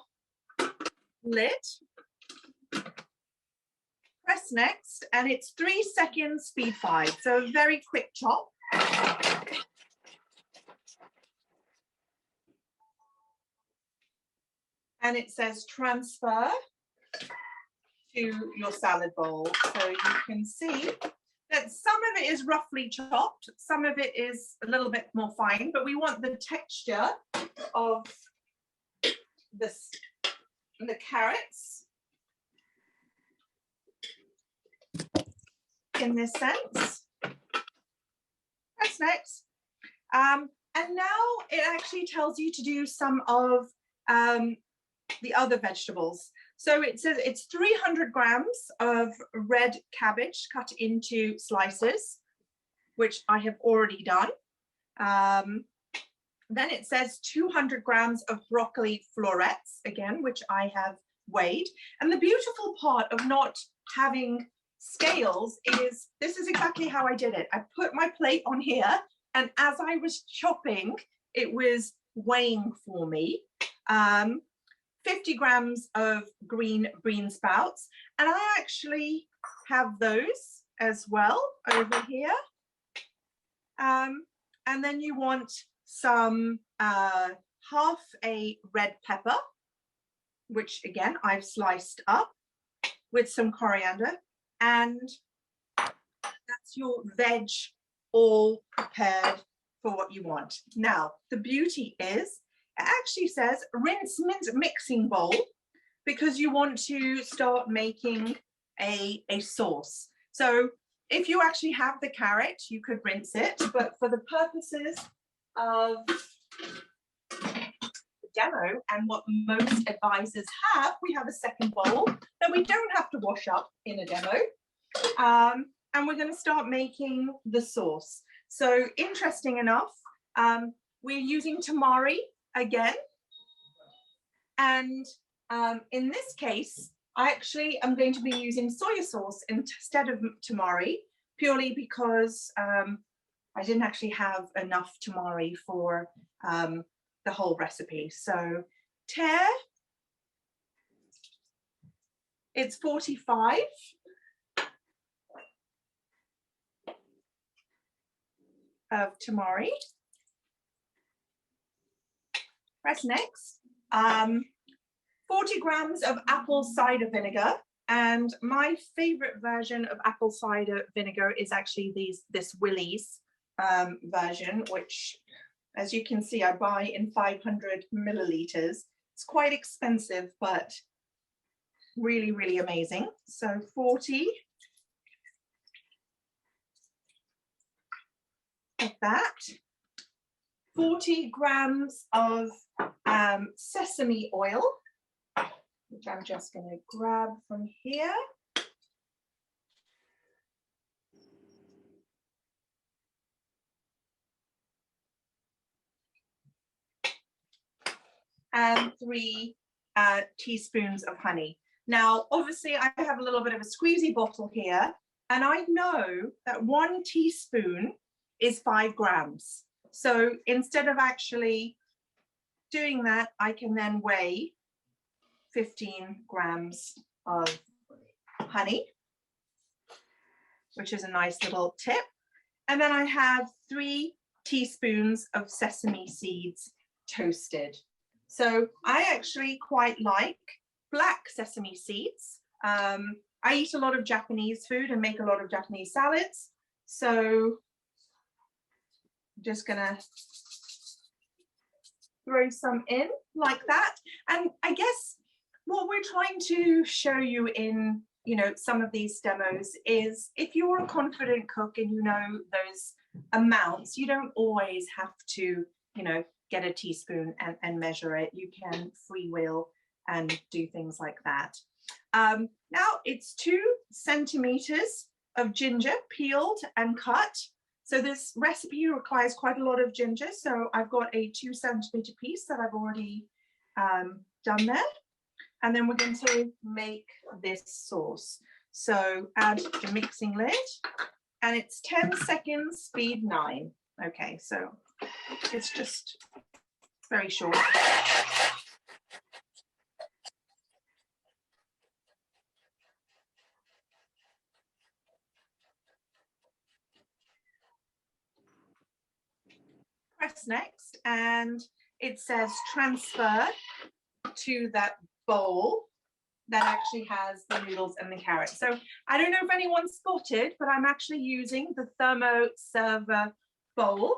lid. Press next, and it's 3 seconds, speed 5. So a very quick chop. And it says transfer to your salad bowl. So you can see that some of it is roughly chopped, some of it is a little bit more fine, but we want the texture of the carrots in this sense. Press next. And now it actually tells you to do some of the other vegetables. So it says it's 300 grams of red cabbage cut into slices, which I have already done. Then it says 200 grams of broccoli florets, again, which I have weighed. And the beautiful part of not having scales is, this is exactly how I did it. I put my plate on here, and as I was chopping, it was weighing for me 50 grams of green bean sprouts, and I actually have those as well over here. And then you want some half a red pepper, which again I've sliced up, with some coriander, and that's your veg all prepared for what you want. Now, the beauty is, it actually says rinse mixing bowl, because you want to start making a sauce. So if you actually have the carrot, you could rinse it, but for the purposes of the demo and what most advisors have, we have a second bowl that we don't have to wash up in a demo. And we're going to start making the sauce. So interesting enough, we're using tamari again. And in this case, I actually am going to be using soy sauce instead of tamari, purely because I didn't actually have enough tamari for the whole recipe. So tear, it's 45. Of tamari. Press next. 40 grams of apple cider vinegar, and my favorite version of apple cider vinegar is actually this Willie's version, which, as you can see, I buy in 500 milliliters. It's quite expensive, but really, really amazing. So 40 of that. 40 grams of sesame oil, which I'm just going to grab from here. And 3 teaspoons of honey. Now, obviously, I have a little bit of a squeezy bottle here, and I know that 1 teaspoon is 5 grams. So instead of actually doing that, I can then weigh 15 grams of honey, which is a nice little tip. And then I have 3 teaspoons of sesame seeds toasted. So I actually quite like black sesame seeds. I eat a lot of Japanese food and make a lot of Japanese salads. So I'm just gonna throw some in like that. And I guess what we're trying to show you in, some of these demos is, if you're a confident cook and you know those amounts, you don't always have to, get a teaspoon and measure it. You can freewheel and do things like that. Now it's 2 centimeters of ginger peeled and cut. So this recipe requires quite a lot of ginger. So I've got a 2 centimeter piece that I've already done there. And then we're going to make this sauce. So add the mixing lid, and it's 10 seconds, speed 9. Okay, so it's just very short. Press next, and it says transfer to that bowl that actually has the noodles and the carrots. So I don't know if anyone spotted, but I'm actually using the thermo server bowl,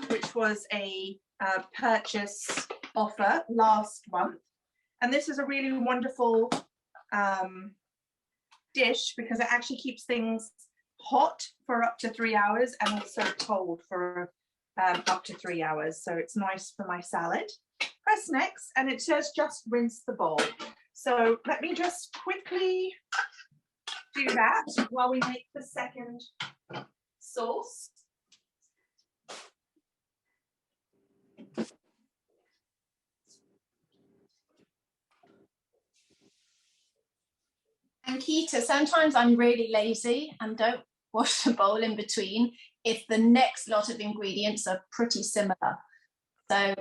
which was a purchase offer last month. And this is a really wonderful dish, because it actually keeps things hot for up to 3 hours and also cold for up to 3 hours. So it's nice for my salad. Press next, and it says just rinse the bowl. So let me just quickly do that while we make the second sauce. Thank Nikita, sometimes I'm really lazy and don't wash the bowl in between if the next lot of ingredients are pretty similar. So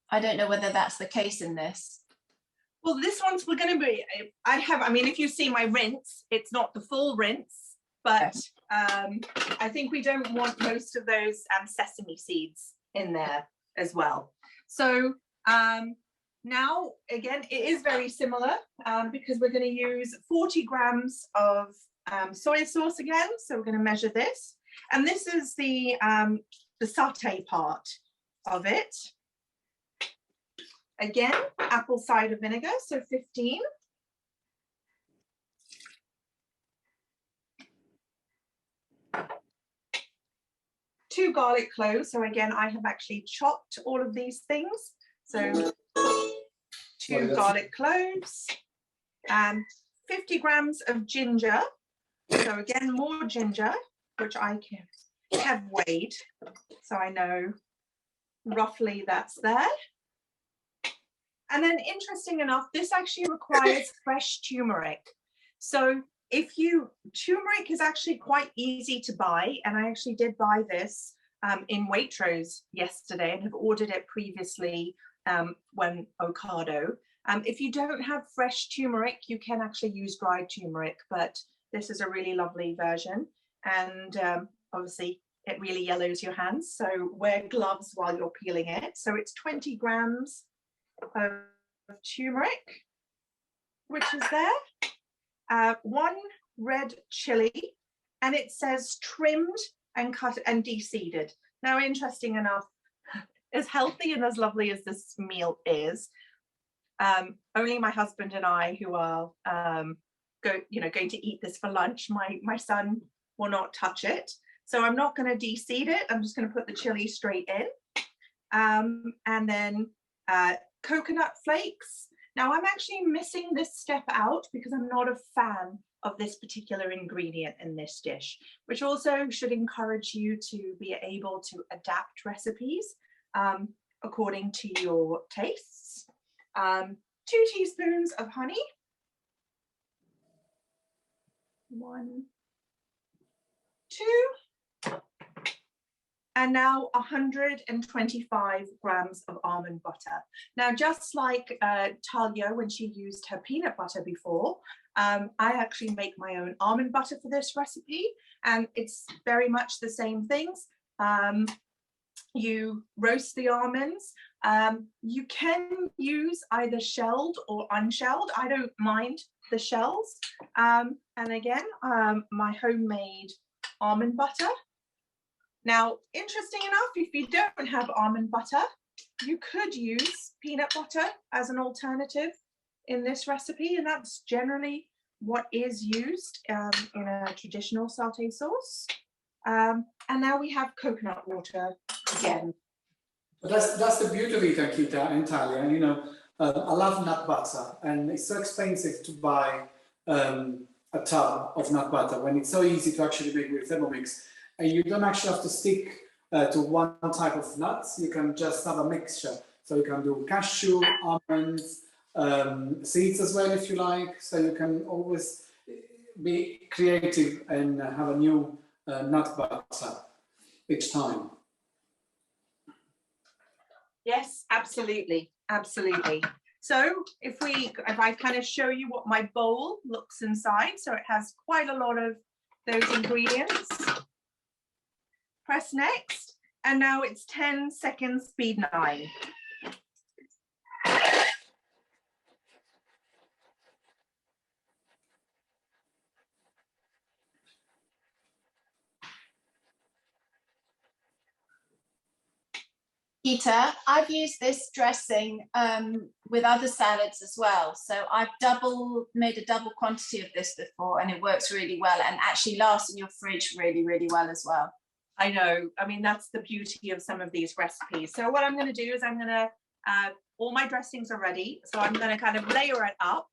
I don't know whether that's the case in this. Well, this one's we're going to be, I mean, if you see my rinse, it's not the full rinse, but I think we don't want most of those sesame seeds in there as well. So now, again, it is very similar because we're going to use 40 grams of soy sauce again. So we're going to measure this. And this is the satay part of it. Again, apple cider vinegar, so 15. Two garlic cloves. So again, I have actually chopped all of these things. So two garlic cloves, 50 grams of ginger. So again, more ginger, which I have weighed. So I know roughly that's there. And then interesting enough, this actually requires fresh turmeric. So turmeric is actually quite easy to buy. And I actually did buy this in Waitrose yesterday and have ordered it previously when Ocado. If you don't have fresh turmeric, you can actually use dried turmeric, but this is a really lovely version. And obviously it really yellows your hands. So wear gloves while you're peeling it. So it's 20 grams of turmeric, which is there. One red chili, and it says trimmed and cut and de-seeded. Now, interesting enough, as healthy and as lovely as this meal is, only my husband and I, who are going to eat this for lunch, my son will not touch it. So I'm not going to de-seed it. I'm just going to put the chili straight in. And then coconut flakes. Now I'm actually missing this step out because I'm not a fan of this particular ingredient in this dish, which also should encourage you to be able to adapt recipes according to your tastes. 2 teaspoons of honey. 1, 2. And now 125 grams of almond butter. Now, just like Talia, when she used her peanut butter before, I actually make my own almond butter for this recipe, and it's very much the same things. You roast the almonds. You can use either shelled or unshelled. I don't mind the shells. And again, my homemade almond butter. Now, interesting enough, if you don't have almond butter, you could use peanut butter as an alternative in this recipe, and that's generally what is used in a traditional satay sauce. And now we have coconut water again. But that's the beauty of it, Ankita and Talia. You know, I love nut butter, and it's so expensive to buy a tub of nut butter when it's so easy to actually make with Thermomix. And you don't actually have to stick to one type of nuts. You can just have a mixture. So you can do cashew, almonds, seeds as well if you like. So you can always be creative and have a new nut butter each time. Yes, absolutely, absolutely. So if I kind of show you what my bowl looks inside, so it has quite a lot of those ingredients. Press next, and now it's 10 seconds, speed 9. Peter, I've used this dressing with other salads as well. So I've made a double quantity of this before, and it works really well and actually lasts in your fridge really, really well as well. I know. I mean, that's the beauty of some of these recipes. So what I'm going to do is all my dressings are ready. So I'm going to kind of layer it up,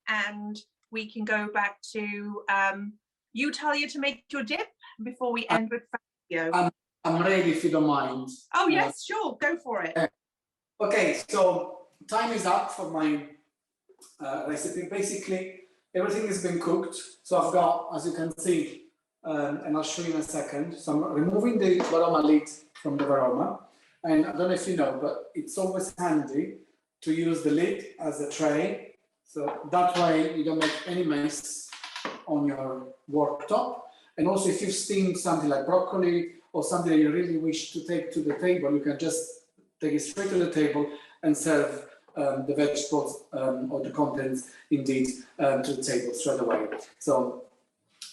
and we can go back to you, Talia, to make your dip before we end with Fabio. I'm ready if you don't mind. Oh, yes, sure. Go for it. Okay, so time is up for my recipe. Basically, everything has been cooked. So I've got, as you can see, and I'll show you in a second. So I'm removing the varoma lid from the varoma. And I don't know if you know, but it's always handy to use the lid as a tray. So that way you don't make any mess on your worktop. And also if you've steamed something like broccoli or something that you really wish to take to the table, you can just take it straight to the table and serve the vegetables or the contents indeed to the table straight away. So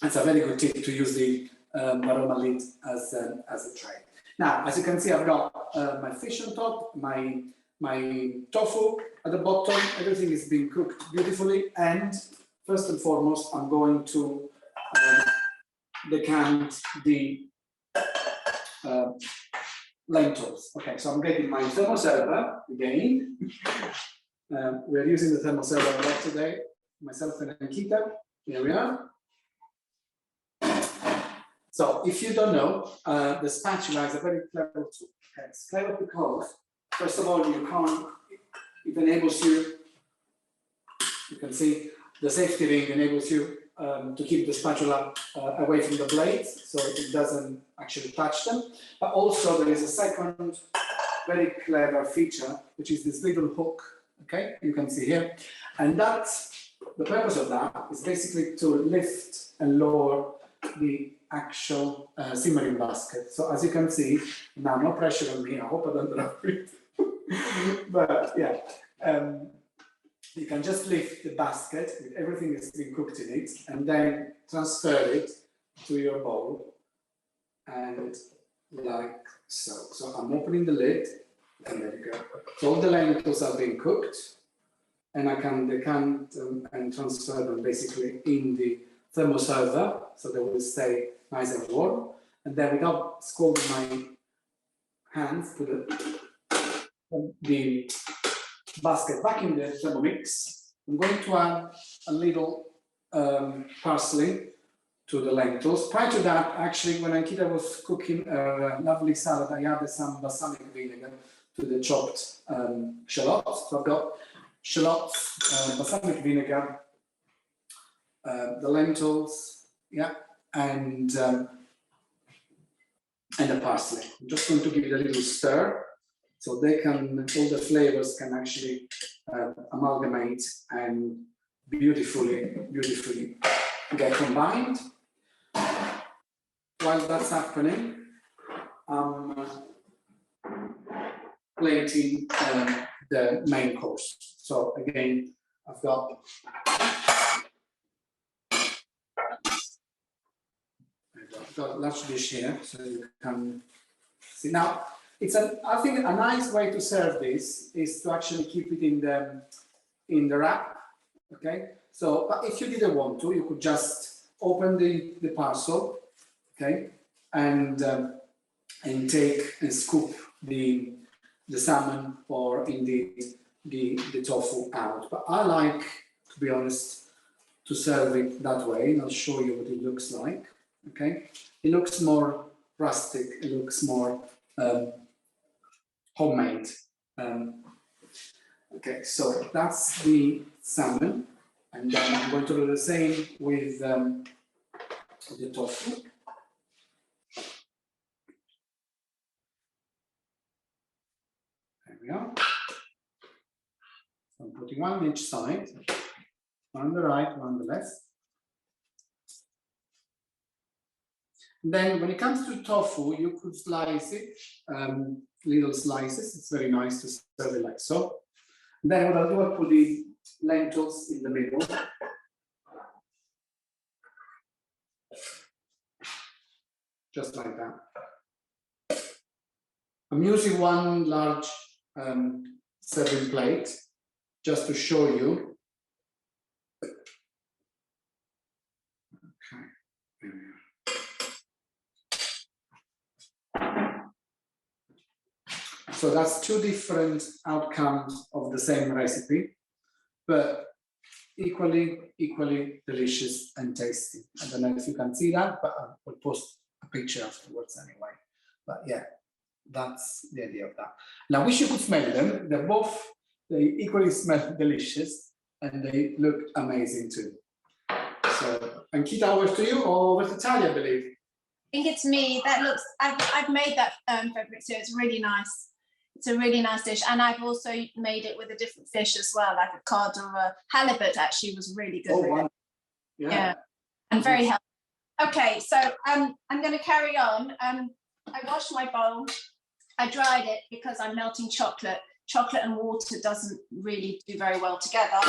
it's a very good tip to use the varoma lid as a tray. Now, as you can see, I've got my fish on top, my tofu at the bottom. Everything is being cooked beautifully. And first and foremost, I'm going to decant the lentils. Okay, so I'm getting my thermoserver again. We're using the thermoserver a lot today. Myself and Ankita. Here we are. So if you don't know, the spatula is a very clever tool. Okay, it's clever because, first of all, it enables you, you can see the safety ring enables you to keep the spatula away from the blades, so it doesn't actually touch them. But also there is a second very clever feature, which is this little hook, okay, you can see here. And that's, the purpose of that is basically to lift and lower the actual simmering basket. So as you can see, now no pressure on me, I hope I don't drop it. But yeah, you can just lift the basket with everything that's been cooked in it and then transfer it to your bowl and like so. So I'm opening the lid and there you go. So all the lentils are being cooked and I can decant and transfer them basically in the thermoserver so they will stay nice and warm. And then without scalding my hands, put the basket back in the Thermomix. I'm going to add a little parsley to the lentils. Prior to that, actually, when Ankita was cooking a lovely salad, I added some balsamic vinegar to the chopped shallots. So I've got shallots, balsamic vinegar, the lentils, yeah, and the parsley. I'm just going to give it a little stir. So they can, all the flavors can actually amalgamate and beautifully get combined. While that's happening, I'm plating the main course. So again, I've got a large dish here, so you can see now. It's I think a nice way to serve this is to actually keep it in the wrap. Okay, so but if you didn't want to, you could just open the parcel, okay, and take and scoop the salmon or indeed the tofu out. But I like, to be honest, to serve it that way, and I'll show you what it looks like. Okay, it looks more rustic. It looks more homemade. Okay, so that's the salmon, and then I'm going to do the same with the tofu. There we are. So I'm putting one on each side, one on the right, one on the left. Then when it comes to tofu, you could slice it, little slices. It's very nice to serve it like so. Then what I'll do, I'll put the lentils in the middle. Just like that. I'm using one large serving plate just to show you. Okay, there we are. So that's two different outcomes of the same recipe, but equally delicious and tasty. I don't know if you can see that, but I will post a picture afterwards anyway. But yeah, that's the idea of that. Now, I wish you could smell them. They equally smell delicious and they look amazing too. So, Ankita, over to you, or over to Talia, I believe. I think it's me. That looks, I've made that Fabrizio. It's really nice. It's a really nice dish. And I've also made it with a different fish as well, like a cod or a halibut actually was really good. Oh, with wow. it. Yeah. Yeah. And very healthy. Okay, so I'm going to carry on. I washed my bowl. I dried it because I'm melting chocolate. Chocolate and water doesn't really do very well together.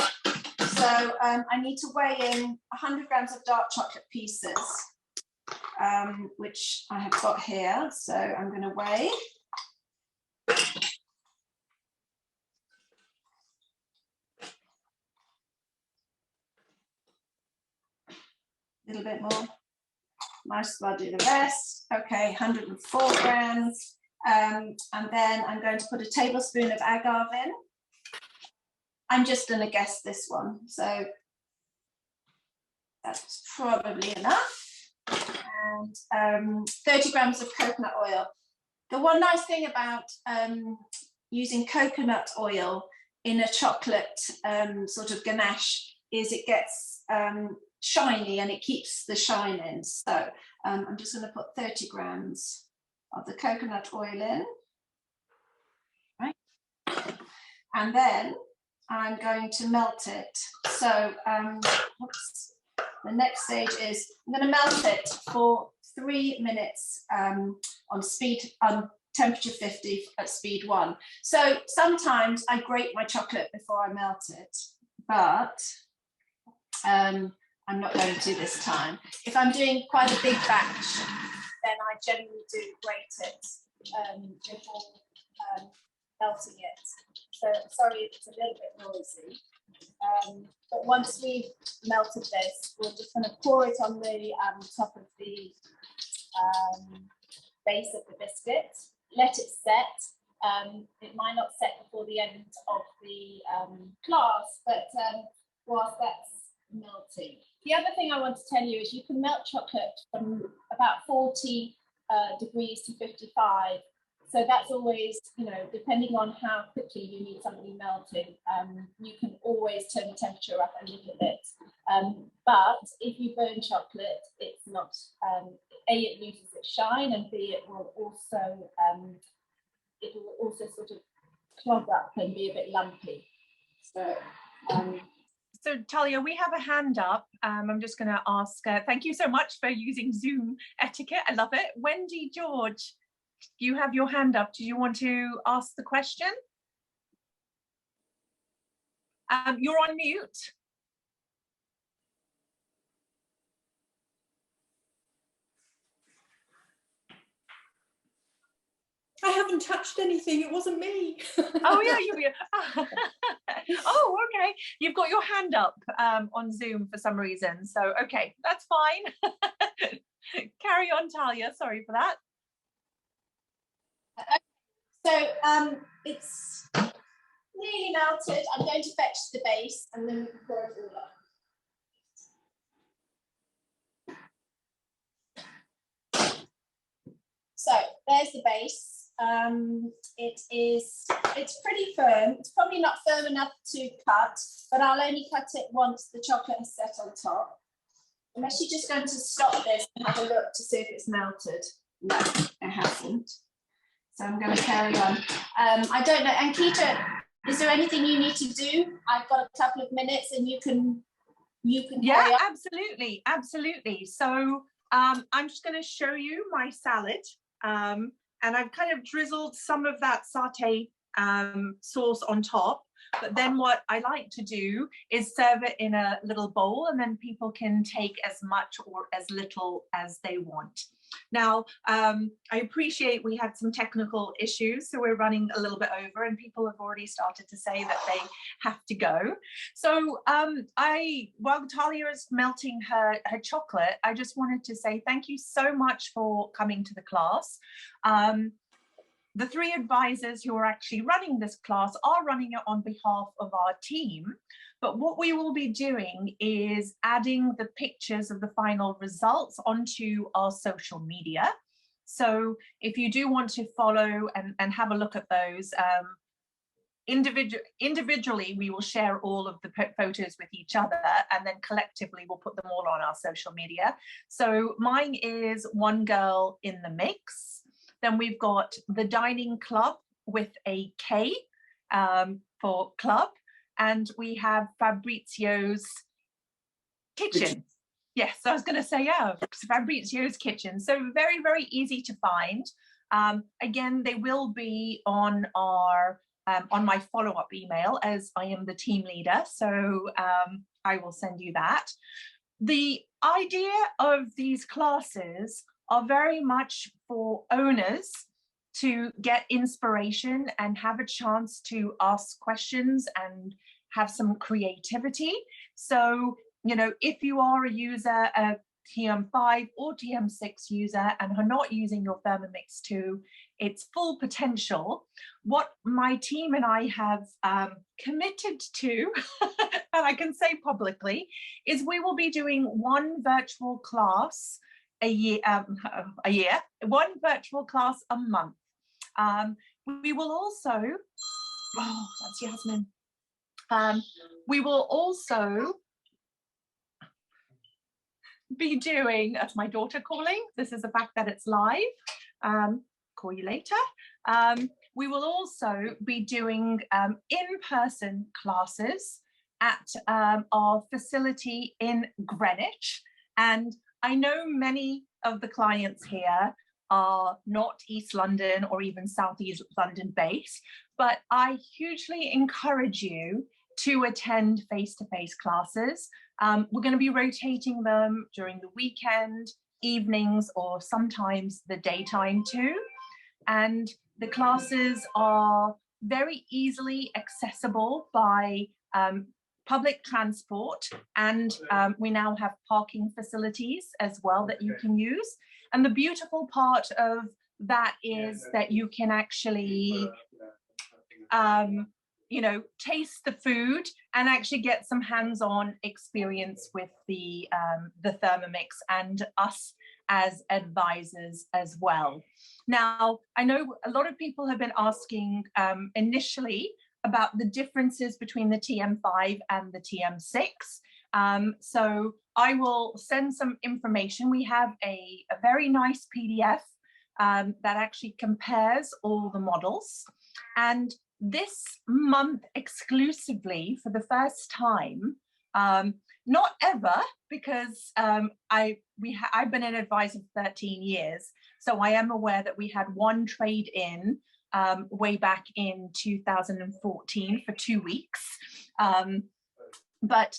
So I need to weigh in 100 grams of dark chocolate pieces, which I have got here. So I'm going to weigh. A little bit more. Might as well do the rest. Okay, 104 grams. And then I'm going to put a tablespoon of agave in. I'm just going to guess this one. So that's probably enough. And 30 grams of coconut oil. The one nice thing about using coconut oil in a chocolate sort of ganache is it gets shiny and it keeps the shine in. So I'm just going to put 30 grams of the coconut oil in, right? And then I'm going to melt it. So the next stage is I'm going to melt it for 3 minutes on temperature 50 at speed 1. So sometimes I grate my chocolate before I melt it, but I'm not going to this time. If I'm doing quite a big batch, then I generally do grate it before melting it. So sorry, it's a little bit noisy. But once we've melted this, we're just going to pour it on the top of the base of the biscuit. Let it set. It might not set before the end of the class, but whilst that's melting. The other thing I want to tell you is you can melt chocolate from about 40 degrees to 55. So that's always, you know, depending on how quickly you need something melting, you can always turn the temperature up a little bit. But if you burn chocolate, it's not, A, it loses its shine, and B, it will also sort of clog up and be a bit lumpy. So, so Talia, we have a hand up. I'm just going to ask, thank you so much for using Zoom etiquette. I love it. Wendy George, you have your hand up. Do you want to ask the question? You're on mute. I haven't touched anything. It wasn't me. Oh yeah, oh, okay. You've got your hand up on Zoom for some reason. So okay, that's fine. Carry on, Talia. Sorry for that. So it's nearly melted. I'm going to fetch the base and then we can pour it all up. So there's the base. It's pretty firm. It's probably not firm enough to cut, but I'll only cut it once the chocolate is set on top. I'm actually just going to stop this and have a look to see if it's melted. No, it hasn't. So I'm going to carry on. I don't know, Ankita, is there anything you need to do? I've got a couple of minutes and you can Yeah, absolutely. So I'm just going to show you my salad. And I've kind of drizzled some of that satay sauce on top. But then what I like to do is serve it in a little bowl, and then people can take as much or as little as they want. Now, I appreciate we had some technical issues, so we're running a little bit over, and people have already started to say that they have to go. So while Talia is melting her chocolate, I just wanted to say thank you so much for coming to the class. The 3 advisors who are actually running this class are running it on behalf of our team. But what we will be doing is adding the pictures of the final results onto our social media. So if you do want to follow and have a look at those, individually, we will share all of the photos with each other, and then collectively we'll put them all on our social media. So mine is One Girl in the Mix. Then we've got the Dining Club with a K for club. And we have Fabrizio's Kitchen. Yes, I was going to say, yeah, Fabrizio's Kitchen. So very, very easy to find. Again, they will be on our on my follow-up email, as I am the team leader. So I will send you that. The idea of these classes are very much for owners to get inspiration and have a chance to ask questions and have some creativity. So, you know, if you are a user, a TM5 or TM6 user, and are not using your Thermomix to its full potential, what my team and I have committed to, and I can say publicly, is we will be doing one virtual class a year, one virtual class a month. We will also, oh, that's Yasmin. We will also be doing, that's my daughter calling, this is the fact that it's live, call you later. We will also be doing in-person classes at our facility in Greenwich. And I know many of the clients here are not East London or even South East London based, but I hugely encourage you to attend face-to-face classes. We're going to be rotating them during the weekend, evenings, or sometimes the daytime too. And the classes are very easily accessible by public transport, and we now have parking facilities as well that you can use. And the beautiful part of that is that you can actually you know, taste the food and actually get some hands-on experience with the Thermomix and us as advisors as well. Now, I know a lot of people have been asking initially about the differences between the TM5 and the TM6. So I will send some information. We have a very nice PDF that actually compares all the models. And this month exclusively, for the first time, not ever, because I've been an advisor for 13 years, so I am aware that we had one trade-in way back in 2014 for 2 weeks. But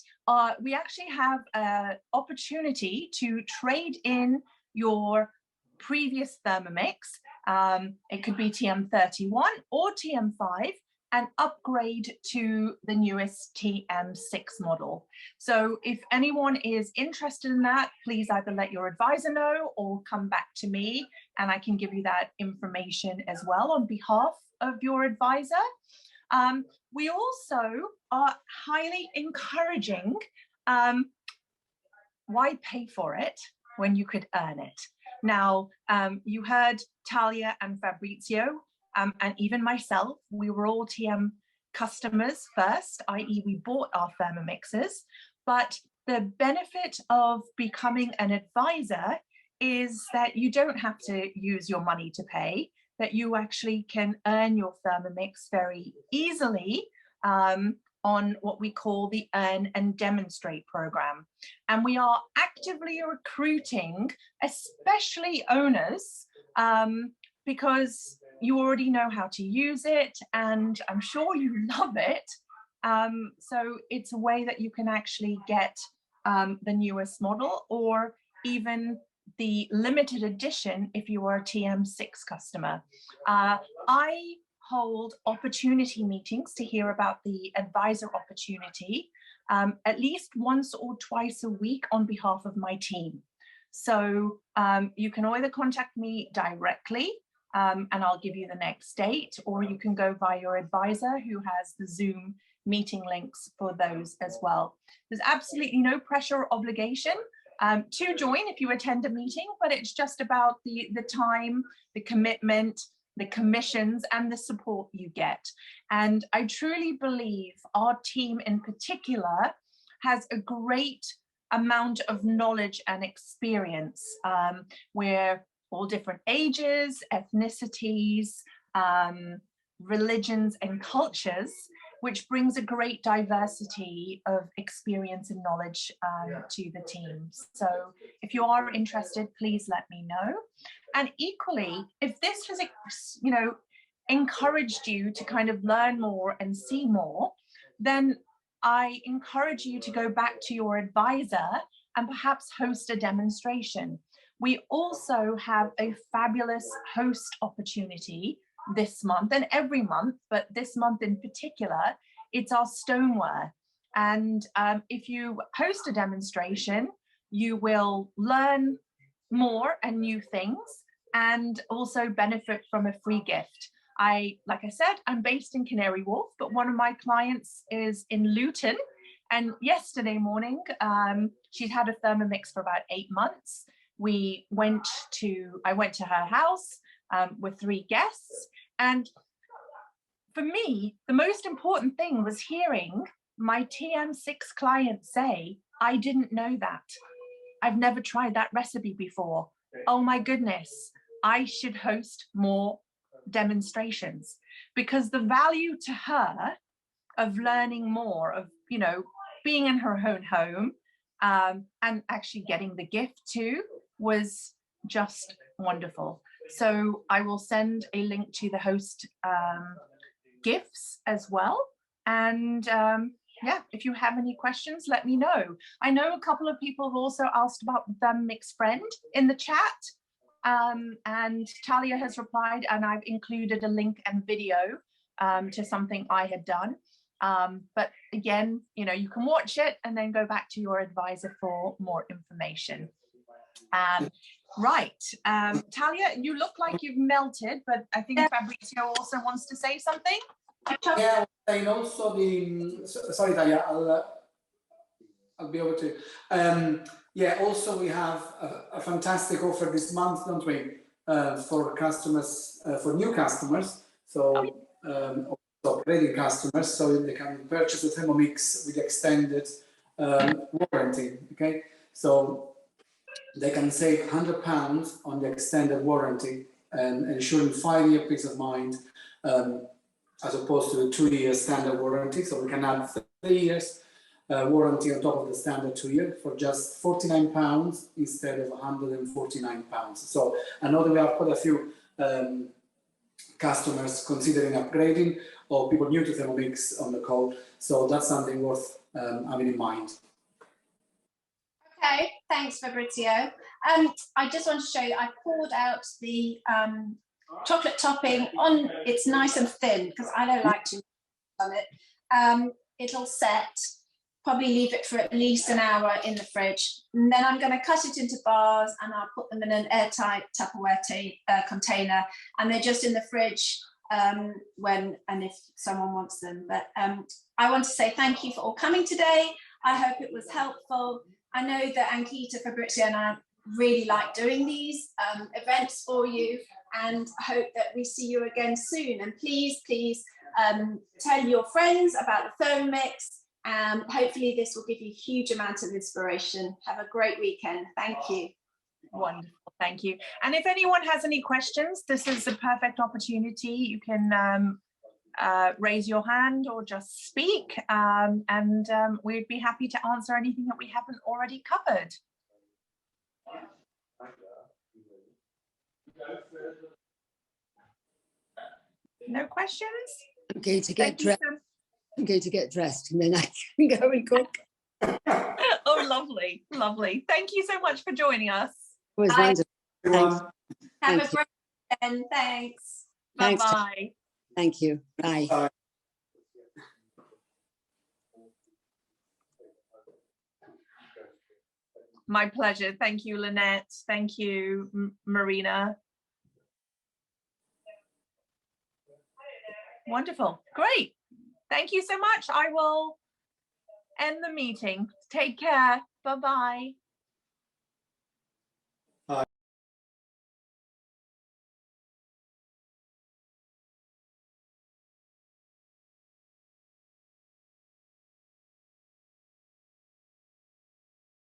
we actually have an opportunity to trade in your previous Thermomix. It could be TM31 or TM5, and upgrade to the newest TM6 model. So if anyone is interested in that, please either let your advisor know or come back to me, and I can give you that information as well on behalf of your advisor. We also are highly encouraging, why pay for it when you could earn it? Now, you heard Talia and Fabrizio, and even myself, we were all TM customers first, i.e. we bought our Thermomixes, but the benefit of becoming an advisor is that you don't have to use your money to pay, that you actually can earn your Thermomix very easily on what we call the Earn and Demonstrate program. And we are actively recruiting, especially owners, because you already know how to use it, and I'm sure you love it. So it's a way that you can actually get the newest model, or even the limited edition if you are a TM6 customer. I hold opportunity meetings to hear about the advisor opportunity at least once or twice a week on behalf of my team. So you can either contact me directly, and I'll give you the next date, or you can go via your advisor who has the Zoom meeting links for those as well. There's absolutely no pressure or obligation to join if you attend a meeting, but it's just about the time, the commitment, the commissions and the support you get. And I truly believe our team in particular has a great amount of knowledge and experience. We're all different ages, ethnicities, religions and cultures, which brings a great diversity of experience and knowledge to the teams. So if you are interested, please let me know. And equally, if this has, you know, encouraged you to kind of learn more and see more, then I encourage you to go back to your advisor and perhaps host a demonstration. We also have a fabulous host opportunity this month and every month, but this month in particular, it's our stoneware. And if you host a demonstration, you will learn more and new things and also benefit from a free gift. Like I said, I'm based in Canary Wharf, but one of my clients is in Luton. And yesterday morning, she'd had a Thermomix for about 8 months. I went to her house with 3 guests. And for me, the most important thing was hearing my TM6 client say, I didn't know that. I've never tried that recipe before. Oh my goodness, I should host more demonstrations, because the value to her of learning more, of, you know, being in her own home and actually getting the gift too, was just wonderful. So I will send a link to the host gifts as well. And yeah, if you have any questions, let me know. I know a couple of people have also asked about the Thermomix friend in the chat. And Talia has replied, and I've included a link and video to something I had done. But again, you know, you can watch it and then go back to your advisor for more information. Right, Talia, you look like you've melted, but I think Fabrizio also wants to say something. Yeah, and also sorry, Talia, I'll be able to. Yeah, also we have a fantastic offer this month, don't we, for customers, for new customers, so also upgrading customers, so they can purchase a Thermomix with extended warranty. Okay, so they can save £100 on the extended warranty and ensuring 5-year peace of mind, as opposed to the 2-year standard warranty. So we can add 3 years warranty on top of the standard 2-year for just £49 instead of £149. So I know that we have quite a few customers considering upgrading, or people new to Thermomix on the call. So that's something worth having in mind. Okay, thanks Fabrizio. I just want to show you, I poured out the chocolate topping on. It's nice and thin because I don't like to on it. It'll set, probably leave it for at least an hour in the fridge, and then I'm going to cut it into bars and I'll put them in an airtight Tupperware container, and they're just in the fridge when and if someone wants them. But I want to say thank you for all coming today. I hope it was helpful. I know that Ankita, Fabrizio and I really like doing these events for you, and I hope that we see you again soon. And please tell your friends about the Thermomix. Hopefully this will give you a huge amount of inspiration. Have a great weekend. Thank you. Wonderful, thank you. And if anyone has any questions, this is a perfect opportunity. You can raise your hand or just speak, and we'd be happy to answer anything that we haven't already covered. No questions? I'm going to get dressed. I'm going to get dressed and then I can go and cook. Oh, lovely, lovely. Thank you so much for joining us. It was wonderful. Thanks. Have a great weekend. Thanks. Thanks. Bye-bye. Thank you. Bye. Bye. My pleasure. Thank you, Lynette. Thank you, Marina. Wonderful. Great. Thank you so much. I will end the meeting. Take care. Bye-bye.